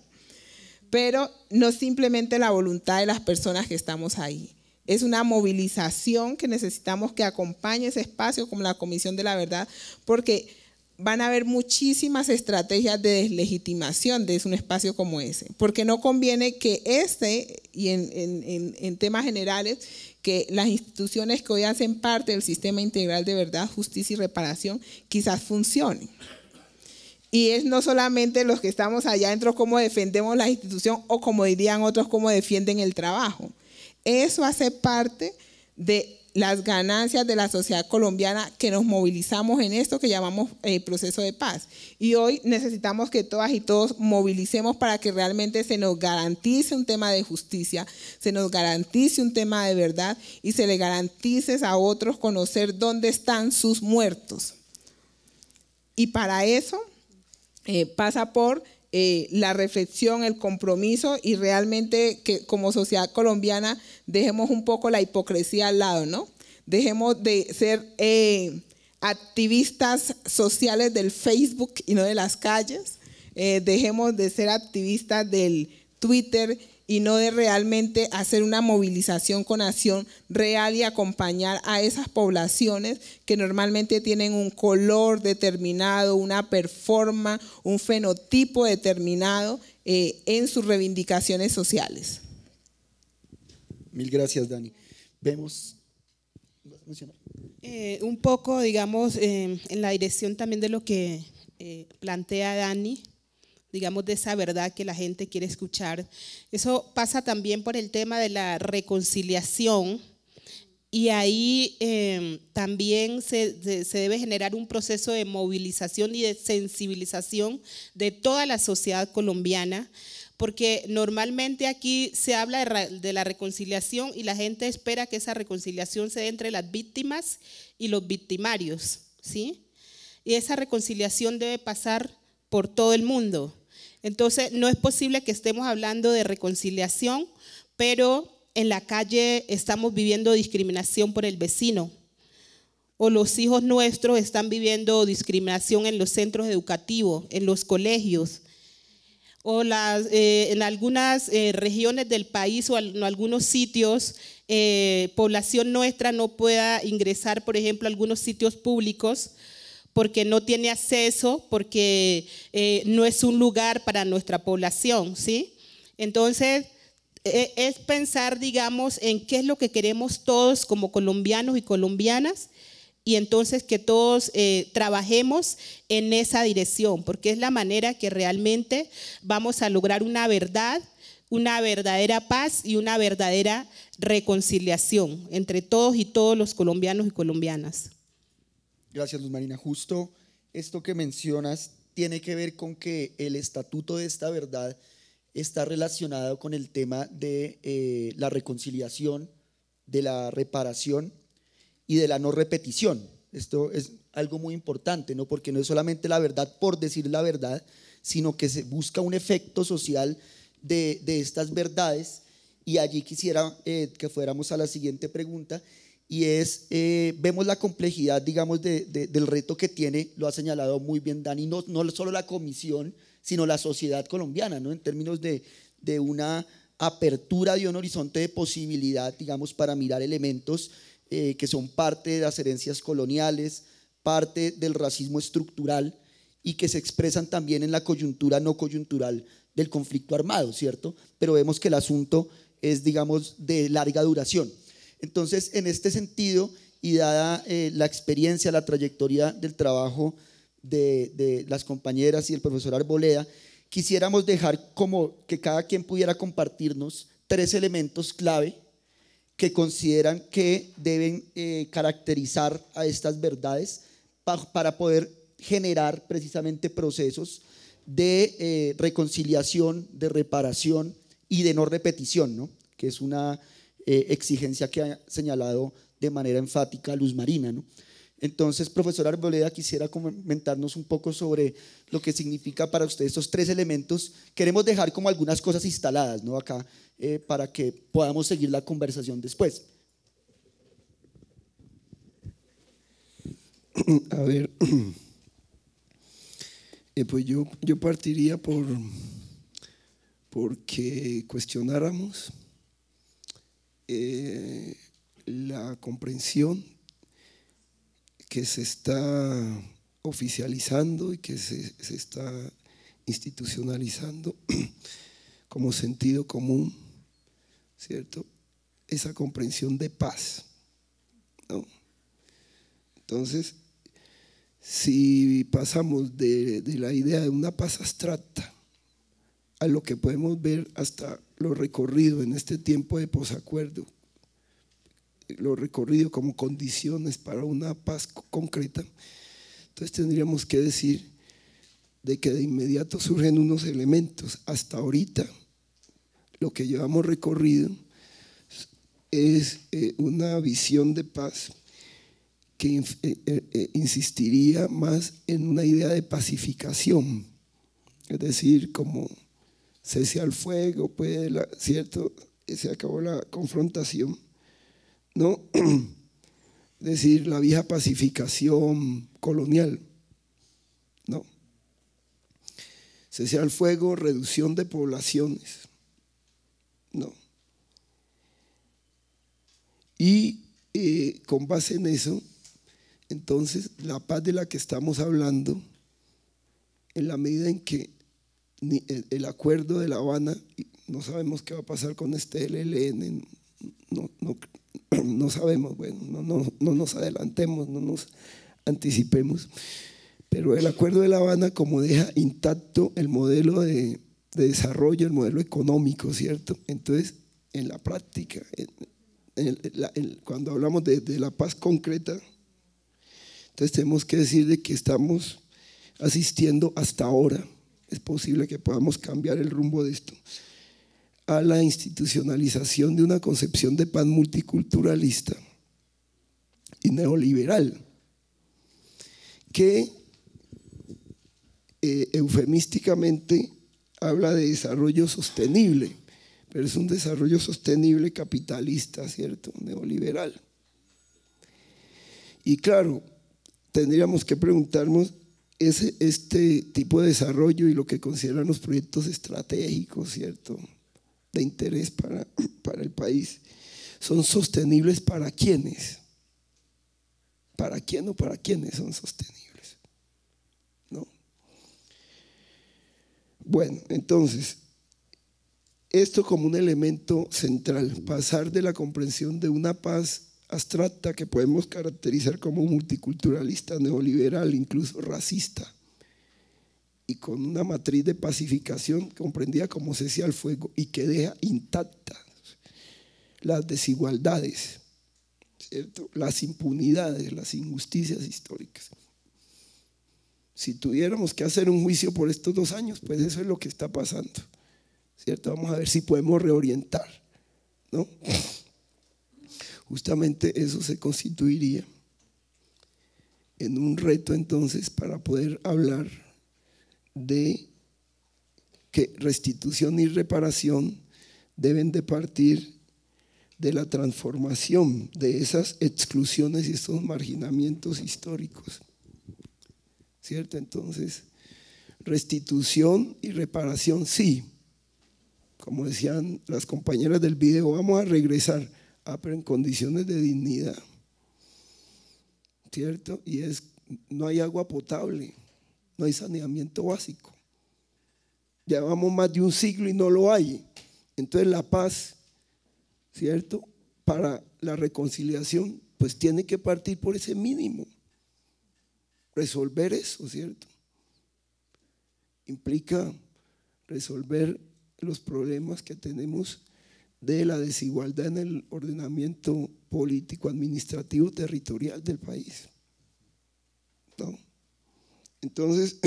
pero no simplemente la voluntad de las personas que estamos ahí. Es una movilización que necesitamos que acompañe ese espacio como la Comisión de la Verdad, porque van a haber muchísimas estrategias de deslegitimación de un espacio como ese, porque no conviene que y en temas generales, que las instituciones que hoy hacen parte del sistema integral de verdad, justicia y reparación, quizás funcionen. Y es no solamente los que estamos allá adentro cómo defendemos la institución o como dirían otros, cómo defienden el trabajo. Eso hace parte de las ganancias de la sociedad colombiana que nos movilizamos en esto que llamamos proceso de paz. Y hoy necesitamos que todas y todos movilicemos para que realmente se nos garantice un tema de justicia, se nos garantice un tema de verdad y se le garantice a otros conocer dónde están sus muertos. Y para eso pasa por la reflexión, el compromiso y realmente que como sociedad colombiana dejemos un poco la hipocresía al lado, ¿no? Dejemos de ser activistas sociales del Facebook y no de las calles, dejemos de ser activistas del Twitter y no de realmente hacer una movilización con acción real y acompañar a esas poblaciones que normalmente tienen un color determinado, una performance, un fenotipo determinado en sus reivindicaciones sociales. Mil gracias, Dani. Vemos, ¿vas a mencionar? Un poco, digamos, en la dirección también de lo que plantea Dani, digamos, de esa verdad que la gente quiere escuchar. Eso pasa también por el tema de la reconciliación y ahí también se debe generar un proceso de movilización y de sensibilización de toda la sociedad colombiana, porque normalmente aquí se habla de la reconciliación y la gente espera que esa reconciliación se dé entre las víctimas y los victimarios, ¿sí? Y esa reconciliación debe pasar por todo el mundo. Entonces, no es posible que estemos hablando de reconciliación, pero en la calle estamos viviendo discriminación por el vecino, o los hijos nuestros están viviendo discriminación en los centros educativos, en los colegios, o en algunas regiones del país o en algunos sitios, población nuestra no pueda ingresar, por ejemplo, a algunos sitios públicos porque no tiene acceso, porque no es un lugar para nuestra población, ¿sí? Entonces, es pensar, digamos, en qué es lo que queremos todos como colombianos y colombianas, y entonces que todos trabajemos en esa dirección, porque es la manera que realmente vamos a lograr una verdad, una verdadera paz y una verdadera reconciliación entre todos y todos los colombianos y colombianas. Gracias, Luz Marina. Justo esto que mencionas tiene que ver con que el estatuto de esta verdad está relacionado con el tema de la reconciliación, de la reparación y de la no repetición. Esto es algo muy importante, ¿no? Porque no es solamente la verdad por decir la verdad, sino que se busca un efecto social de estas verdades. Y allí quisiera que fuéramos a la siguiente pregunta, y es, vemos la complejidad, digamos, del reto que tiene, lo ha señalado muy bien Dani, no solo la comisión, sino la sociedad colombiana, ¿no? En términos de una apertura de un horizonte de posibilidad, digamos, para mirar elementos que son parte de las herencias coloniales, parte del racismo estructural y que se expresan también en la coyuntura no coyuntural del conflicto armado, ¿cierto? Pero vemos que el asunto es, digamos, de larga duración. Entonces, en este sentido, y dada la experiencia, la trayectoria del trabajo de las compañeras y el profesor Arboleda, quisiéramos dejar como que cada quien pudiera compartirnos 3 elementos clave que consideran que deben caracterizar a estas verdades para poder generar precisamente procesos de reconciliación, de reparación y de no repetición, ¿no? Que es una exigencia que ha señalado de manera enfática Luz Marina, ¿no? Entonces, profesor Arboleda, quisiera comentarnos un poco sobre lo que significa para usted estos 3 elementos. Queremos dejar como algunas cosas instaladas, ¿no? Acá, para que podamos seguir la conversación después. A ver, pues yo partiría porque cuestionáramos la comprensión que se está oficializando y que se está institucionalizando como sentido común, ¿cierto? Esa comprensión de paz, ¿no? Entonces, si pasamos de la idea de una paz abstracta a lo que podemos ver hasta lo recorrido en este tiempo de posacuerdo, lo recorrido como condiciones para una paz concreta, entonces tendríamos que decir de que de inmediato surgen unos elementos. Hasta ahorita lo que llevamos recorrido es una visión de paz que insistiría más en una idea de pacificación, es decir, como cese al fuego, pues, ¿cierto? Se acabó la confrontación, ¿no? Es decir, la vieja pacificación colonial, ¿no? Cese al fuego, reducción de poblaciones, ¿no? Y con base en eso, entonces, la paz de la que estamos hablando, en la medida en que el acuerdo de La Habana, no sabemos qué va a pasar con este ELN, no sabemos, bueno, no nos adelantemos, no nos anticipemos, pero el acuerdo de La Habana como deja intacto el modelo de desarrollo, el modelo económico, ¿cierto? Entonces, en la práctica, cuando hablamos de la paz concreta, entonces tenemos que decir de que estamos asistiendo hasta ahora, es posible que podamos cambiar el rumbo de esto, a la institucionalización de una concepción de paz multiculturalista y neoliberal, que eufemísticamente habla de desarrollo sostenible, pero es un desarrollo sostenible capitalista, ¿cierto? Neoliberal. Y claro, tendríamos que preguntarnos este tipo de desarrollo y lo que consideran los proyectos estratégicos, ¿cierto?, de interés para el país, ¿son sostenibles para quiénes? ¿Para quién o para quiénes son sostenibles? ¿No? Bueno, entonces, esto como un elemento central, pasar de la comprensión de una paz abstracta que podemos caracterizar como multiculturalista, neoliberal, incluso racista, y con una matriz de pacificación comprendida como cese al fuego y que deja intactas las desigualdades, ¿cierto?, las impunidades, las injusticias históricas. Si tuviéramos que hacer un juicio por estos 2 años, pues eso es lo que está pasando, ¿cierto? Vamos a ver si podemos reorientar, ¿no? Justamente eso se constituiría en un reto entonces para poder hablar de que restitución y reparación deben de partir de la transformación de esas exclusiones y estos marginamientos históricos, ¿cierto? Entonces, restitución y reparación, sí, como decían las compañeras del video, vamos a regresar, pero en condiciones de dignidad, ¿cierto? Y no hay agua potable, no hay saneamiento básico. Llevamos más de un siglo y no lo hay. Entonces la paz, ¿cierto?, para la reconciliación, pues tiene que partir por ese mínimo. Resolver eso, ¿cierto? Implica resolver los problemas que tenemos de la desigualdad en el ordenamiento político, administrativo, territorial del país, ¿no? Entonces,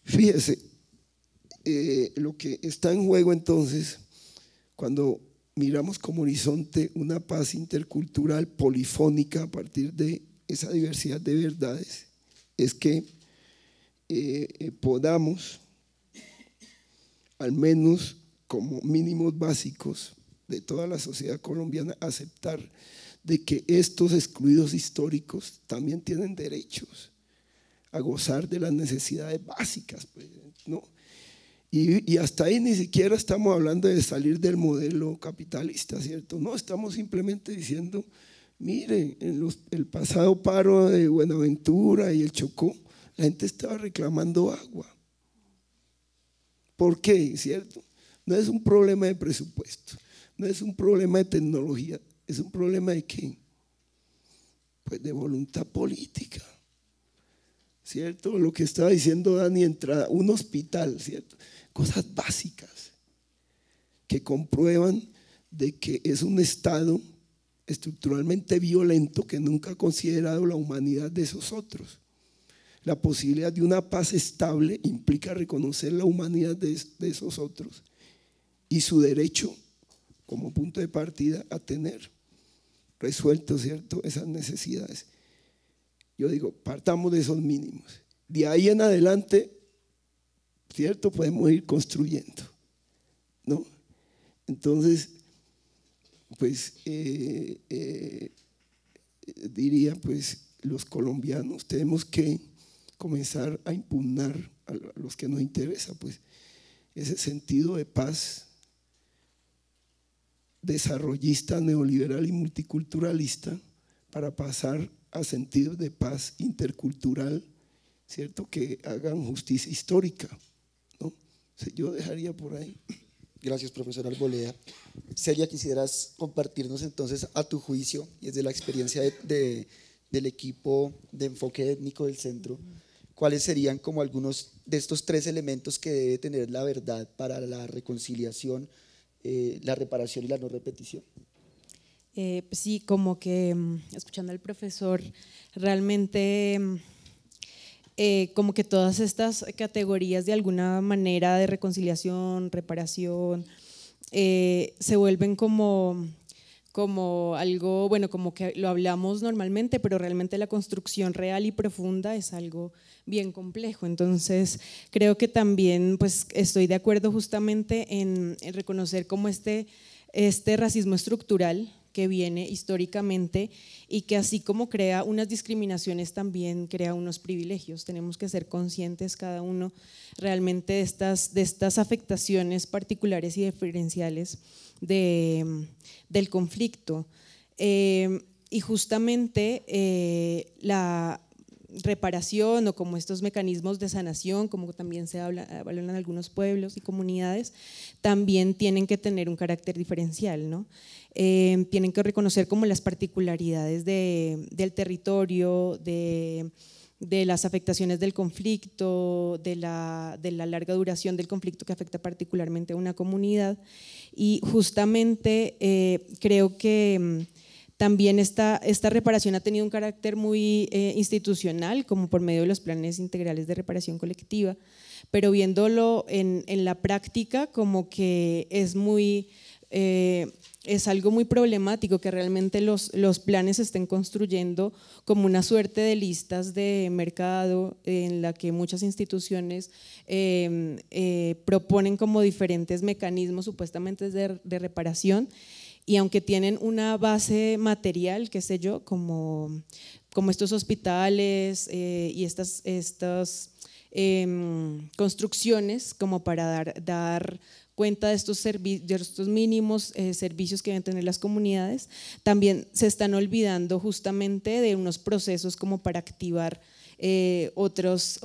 fíjese, lo que está en juego entonces, cuando miramos como horizonte una paz intercultural polifónica a partir de esa diversidad de verdades, es que podamos, al menos como mínimos básicos de toda la sociedad colombiana, aceptar de que estos excluidos históricos también tienen derechos a gozar de las necesidades básicas, pues, ¿no? Y hasta ahí ni siquiera estamos hablando de salir del modelo capitalista, ¿cierto? No, estamos simplemente diciendo, mire, en el pasado paro de Buenaventura y el Chocó, la gente estaba reclamando agua. ¿Por qué? ¿Cierto? No es un problema de presupuesto, no es un problema de tecnología, es un problema de ¿qué? Pues de voluntad política, ¿cierto? Lo que estaba diciendo Dani, entrada, un hospital, ¿cierto? Cosas básicas que comprueban de que es un Estado estructuralmente violento que nunca ha considerado la humanidad de esos otros. La posibilidad de una paz estable implica reconocer la humanidad de esos otros y su derecho como punto de partida a tener resuelto, ¿cierto?, esas necesidades. Yo digo, partamos de esos mínimos. De ahí en adelante, ¿cierto?, podemos ir construyendo, ¿no? Entonces, pues diría, pues los colombianos tenemos que comenzar a impugnar a los que nos interesa, pues ese sentido de paz desarrollista, neoliberal y multiculturalista para pasar a sentidos de paz intercultural, ¿cierto?, que hagan justicia histórica, ¿no? O sea, yo dejaría por ahí. Gracias, profesor Arboleda. Celia, quisieras compartirnos entonces, a tu juicio y desde la experiencia del equipo de enfoque étnico del centro, ¿cuáles serían como algunos de estos 3 elementos que debe tener la verdad para la reconciliación, la reparación y la no repetición? Sí, como que escuchando al profesor, realmente como que todas estas categorías de alguna manera de reconciliación, reparación, se vuelven como algo, bueno, como que lo hablamos normalmente, pero realmente la construcción real y profunda es algo bien complejo. Entonces, creo que también pues estoy de acuerdo justamente en reconocer como este racismo estructural que viene históricamente y que así como crea unas discriminaciones también crea unos privilegios. Tenemos que ser conscientes cada uno realmente de estas afectaciones particulares y diferenciales del conflicto. Y justamente la reparación o como estos mecanismos de sanación, como también se hablan en algunos pueblos y comunidades, también tienen que tener un carácter diferencial, ¿no? Tienen que reconocer como las particularidades del territorio, de las afectaciones del conflicto, de la larga duración del conflicto que afecta particularmente a una comunidad. Y justamente creo que también esta reparación ha tenido un carácter muy institucional, como por medio de los planes integrales de reparación colectiva, pero viéndolo en la práctica como que es algo muy problemático que realmente los planes se estén construyendo como una suerte de listas de mercado en la que muchas instituciones proponen como diferentes mecanismos supuestamente de reparación, y aunque tienen una base material, qué sé yo, como estos hospitales y estas construcciones como para dar cuenta de estos mínimos servicios que deben tener las comunidades, también se están olvidando justamente de unos procesos como para activar otros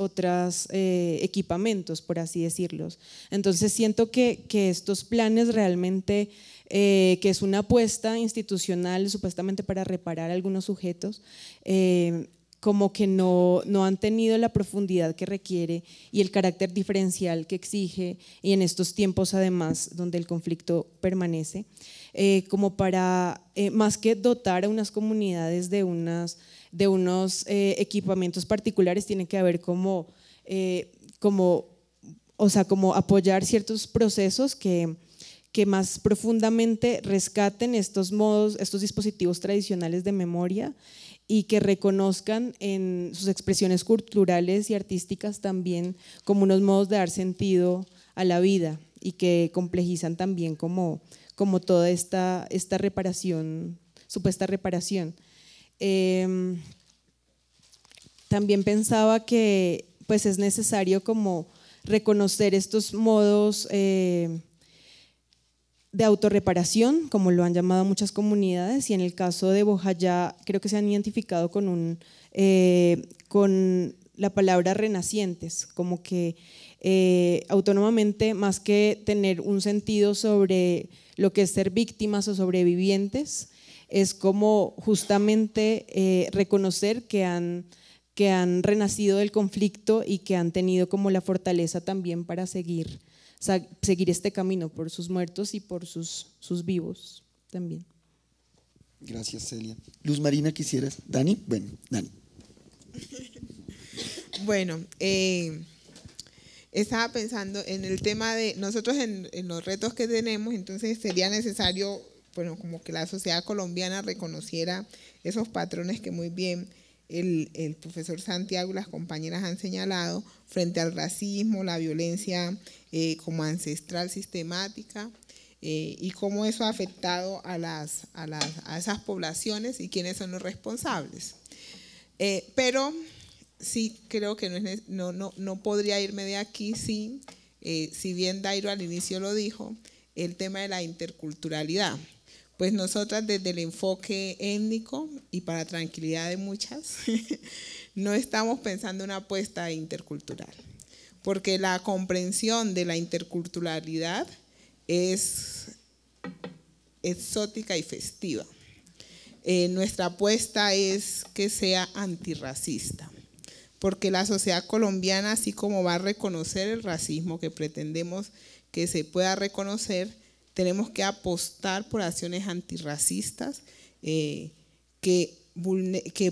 equipamientos, por así decirlos. Entonces siento que estos planes realmente, que es una apuesta institucional supuestamente para reparar algunos sujetos, como que no han tenido la profundidad que requiere y el carácter diferencial que exige, y en estos tiempos además donde el conflicto permanece, como para más que dotar a unas comunidades de unos equipamientos particulares, tiene que haber como apoyar ciertos procesos que más profundamente rescaten estos dispositivos tradicionales de memoria y que reconozcan en sus expresiones culturales y artísticas también como unos modos de dar sentido a la vida, y que complejizan también como toda esta reparación, supuesta reparación. También pensaba que pues es necesario como reconocer estos modos de autorreparación, como lo han llamado muchas comunidades, y en el caso de Bojayá creo que se han identificado con la palabra renacientes, como que autónomamente, más que tener un sentido sobre lo que es ser víctimas o sobrevivientes, es como justamente reconocer que han renacido del conflicto y que han tenido como la fortaleza también para seguir este camino por sus muertos y por sus vivos también. Gracias, Celia. Luz Marina, ¿quisieras? ¿Dani? Bueno, Dani. Bueno, estaba pensando en el tema de nosotros en los retos que tenemos. Entonces sería necesario, bueno, como que la sociedad colombiana reconociera esos patrones que muy bien el profesor Santiago y las compañeras han señalado frente al racismo, la violencia como ancestral sistemática, y cómo eso ha afectado a esas poblaciones y quiénes son los responsables. Pero sí creo que no podría irme de aquí sin, si bien Dairo al inicio lo dijo, el tema de la interculturalidad. Pues nosotras desde el enfoque étnico y para tranquilidad de muchas, no estamos pensando en una apuesta intercultural, porque la comprensión de la interculturalidad es exótica y festiva. Nuestra apuesta es que sea antirracista, porque la sociedad colombiana, así como va a reconocer el racismo que pretendemos que se pueda reconocer, tenemos que apostar por acciones antirracistas que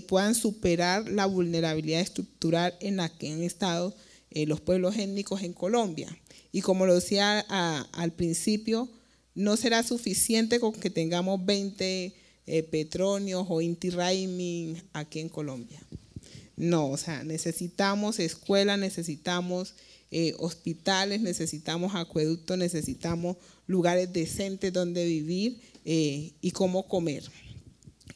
puedan superar la vulnerabilidad estructural en la que han estado los pueblos étnicos en Colombia. Y como lo decía al principio, no será suficiente con que tengamos 20 Petronios o Inti Raymi aquí en Colombia. No, o sea, necesitamos escuelas, necesitamos hospitales, necesitamos acueductos, necesitamos lugares decentes donde vivir y cómo comer.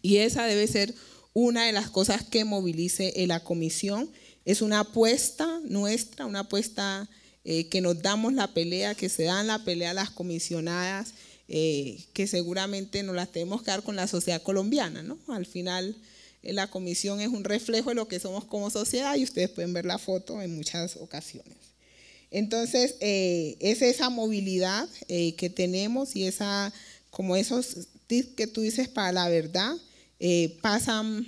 Y esa debe ser una de las cosas que movilice la comisión. Es una apuesta nuestra, una apuesta que nos damos la pelea, que se dan la pelea las comisionadas, que seguramente nos las tenemos que dar con la sociedad colombiana, ¿no? Al final la comisión es un reflejo de lo que somos como sociedad y ustedes pueden ver la foto en muchas ocasiones. Entonces, es esa movilidad que tenemos y como esos tips que tú dices para la verdad, pasan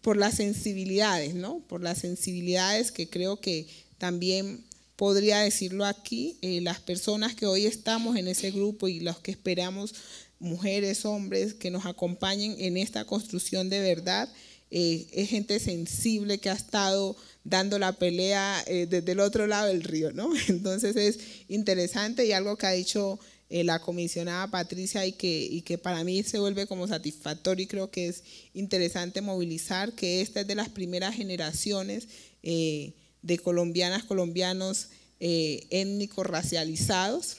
por las sensibilidades, ¿no? Por las sensibilidades que creo que también podría decirlo aquí, las personas que hoy estamos en ese grupo y los que esperamos, mujeres, hombres, que nos acompañen en esta construcción de verdad, es gente sensible que ha estado dando la pelea desde el otro lado del río, ¿no? Entonces es interesante y algo que ha dicho la comisionada Patricia y que para mí se vuelve como satisfactorio y creo que es interesante movilizar, que esta es de las primeras generaciones de colombianas, colombianos étnicos racializados,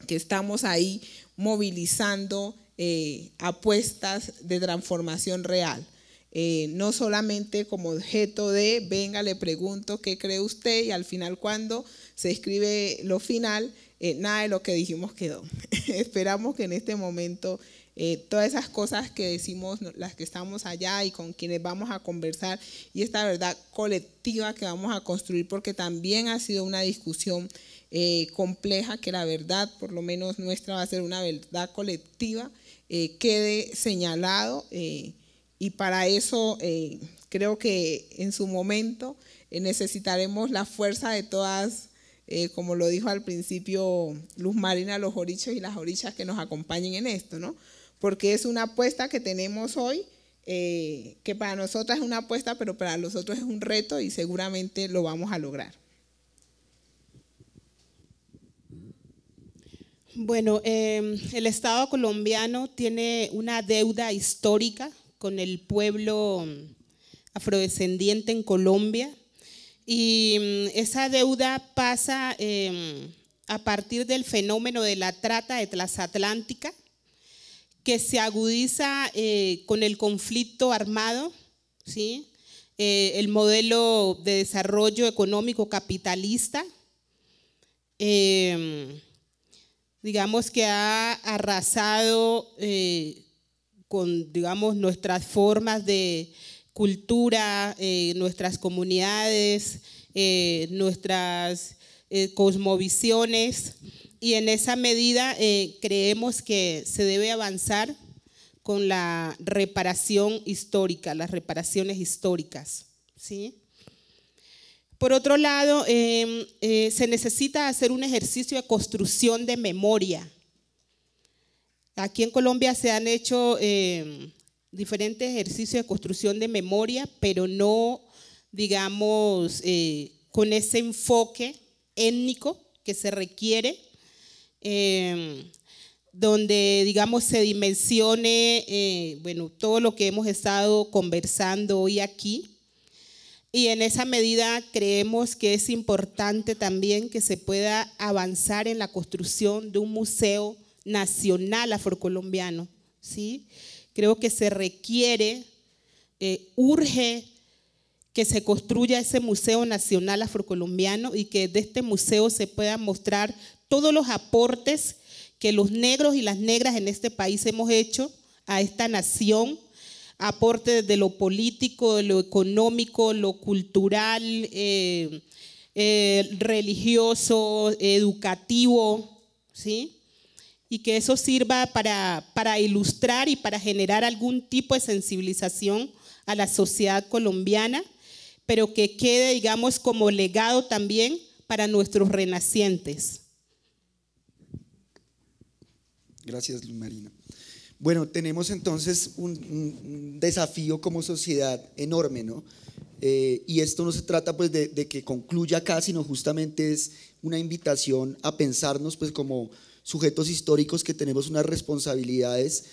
que estamos ahí movilizando apuestas de transformación real. No solamente como objeto de, venga, le pregunto qué cree usted y al final cuando se escribe lo final, nada de lo que dijimos quedó. Esperamos que en este momento todas esas cosas que decimos, las que estamos allá y con quienes vamos a conversar y esta verdad colectiva que vamos a construir, porque también ha sido una discusión compleja, que la verdad, por lo menos nuestra, va a ser una verdad colectiva, quede señalado y para eso creo que en su momento necesitaremos la fuerza de todas, como lo dijo al principio Luz Marina, los orichos y las orichas que nos acompañen en esto, ¿no? Porque es una apuesta que tenemos hoy, que para nosotras es una apuesta, pero para los otros es un reto y seguramente lo vamos a lograr. Bueno, el Estado colombiano tiene una deuda histórica con el pueblo afrodescendiente en Colombia y esa deuda pasa a partir del fenómeno de la trata de transatlántica, que se agudiza con el conflicto armado, ¿sí? El modelo de desarrollo económico capitalista, digamos que ha arrasado con, digamos, nuestras formas de cultura, nuestras comunidades, nuestras cosmovisiones, y en esa medida creemos que se debe avanzar con la reparación histórica, las reparaciones históricas, ¿sí? Por otro lado, se necesita hacer un ejercicio de construcción de memoria. Aquí en Colombia se han hecho diferentes ejercicios de construcción de memoria, pero no, digamos, con ese enfoque étnico que se requiere, donde, digamos, se dimensione bueno, todo lo que hemos estado conversando hoy aquí. Y en esa medida creemos que es importante también que se pueda avanzar en la construcción de un museo nacional afrocolombiano, ¿sí? Creo que se requiere, urge que se construya ese Museo Nacional Afrocolombiano y que de este museo se puedan mostrar todos los aportes que los negros y las negras en este país hemos hecho a esta nación, aportes de lo político, de lo económico, lo cultural, religioso, educativo, ¿sí? Y que eso sirva para ilustrar y para generar algún tipo de sensibilización a la sociedad colombiana, pero que quede, digamos, como legado también para nuestros renacientes. Gracias, Luz Marina. Bueno, tenemos entonces un desafío como sociedad enorme, ¿no? Y esto no se trata pues de que concluya acá, sino justamente es una invitación a pensarnos pues como sujetos históricos que tenemos unas responsabilidades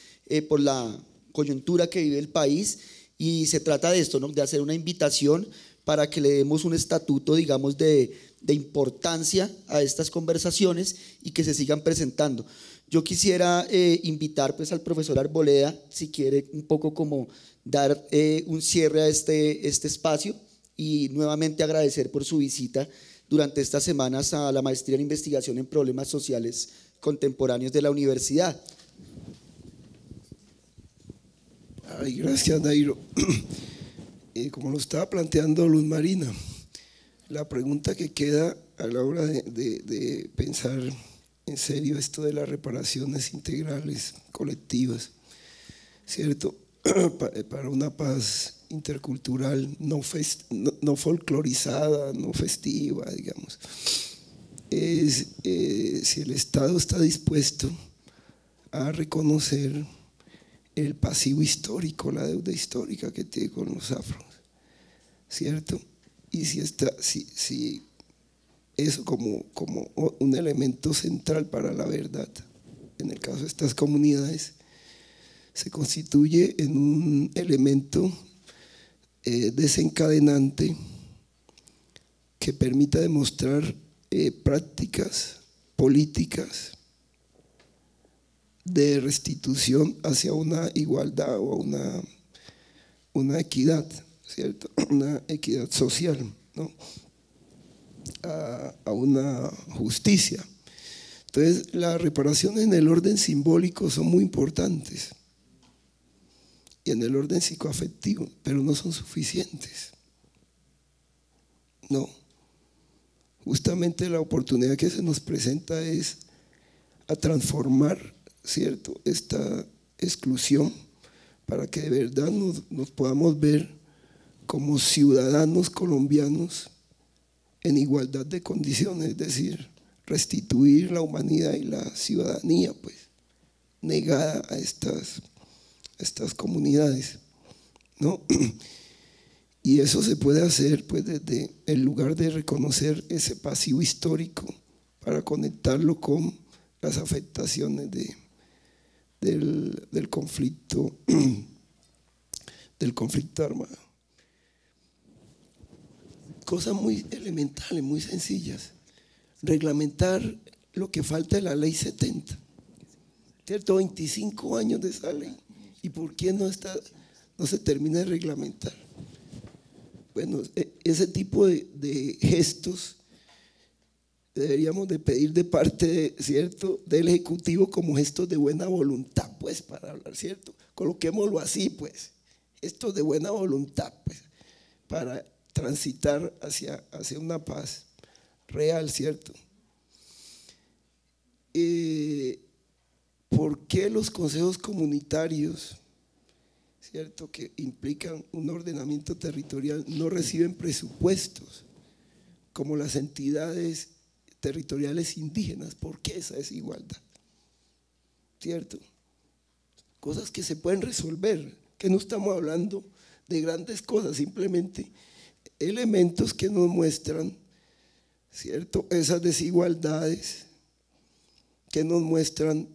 por la coyuntura que vive el país, y se trata de esto, ¿no? De hacer una invitación para que le demos un estatuto, digamos, de importancia a estas conversaciones y que se sigan presentando. Yo quisiera invitar pues al profesor Arboleda, si quiere un poco como dar un cierre a este espacio, y nuevamente agradecer por su visita durante estas semanas a la Maestría en Investigación en Problemas Sociales Contemporáneos de la Universidad. Ay, gracias, Dairo. Como lo estaba planteando Luz Marina, la pregunta que queda a la hora de pensar en serio esto de las reparaciones integrales, colectivas, ¿cierto? Para una paz intercultural no folclorizada, no festiva, digamos, es si el Estado está dispuesto a reconocer el pasivo histórico, la deuda histórica que tiene con los afros, ¿cierto? Y si eso como un elemento central para la verdad, en el caso de estas comunidades, se constituye en un elemento desencadenante que permita demostrar prácticas políticas de restitución hacia una igualdad o una equidad, ¿cierto? Una equidad social, ¿no? A una justicia. Entonces, las reparaciones en el orden simbólico son muy importantes y en el orden psicoafectivo, pero no son suficientes. No. Justamente la oportunidad que se nos presenta es a transformar, ¿cierto?, esta exclusión para que de verdad nos podamos ver como ciudadanos colombianos en igualdad de condiciones, es decir, restituir la humanidad y la ciudadanía pues negada a estas comunidades, ¿no? Y eso se puede hacer pues desde el lugar de reconocer ese pasivo histórico para conectarlo con las afectaciones del conflicto armado. Cosas muy elementales, muy sencillas. Reglamentar lo que falta de la ley 70, ¿cierto? 25 años de esa ley. ¿Y por qué no se termina de reglamentar? Bueno, ese tipo de gestos deberíamos de pedir de parte, ¿cierto?, del Ejecutivo como gestos de buena voluntad, pues, para hablar, ¿cierto? Coloquémoslo así, pues, gestos de buena voluntad, pues, para transitar hacia una paz real, ¿cierto? ¿Por qué los consejos comunitarios, ¿cierto?, que implican un ordenamiento territorial, no reciben presupuestos como las entidades territoriales indígenas? ¿Por qué esa desigualdad? ¿Cierto? Cosas que se pueden resolver, que no estamos hablando de grandes cosas, simplemente elementos que nos muestran, ¿cierto?, esas desigualdades, que nos muestran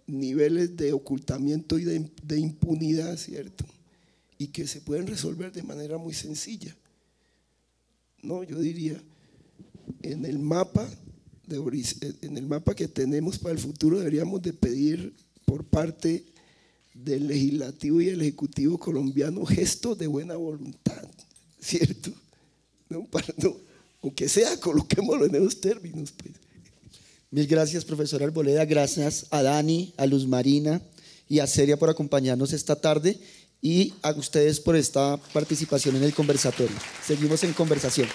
niveles de ocultamiento y de impunidad, ¿cierto?, y que se pueden resolver de manera muy sencilla. No, yo diría, en el mapa que tenemos para el futuro deberíamos de pedir por parte del legislativo y el ejecutivo colombiano gestos de buena voluntad, ¿cierto? No, aunque sea, coloquémoslo en esos términos, pues. Mil gracias, profesor Arboleda. Gracias a Dani, a Luz Marina y a Celia por acompañarnos esta tarde, y a ustedes por esta participación en el conversatorio. Seguimos en conversación.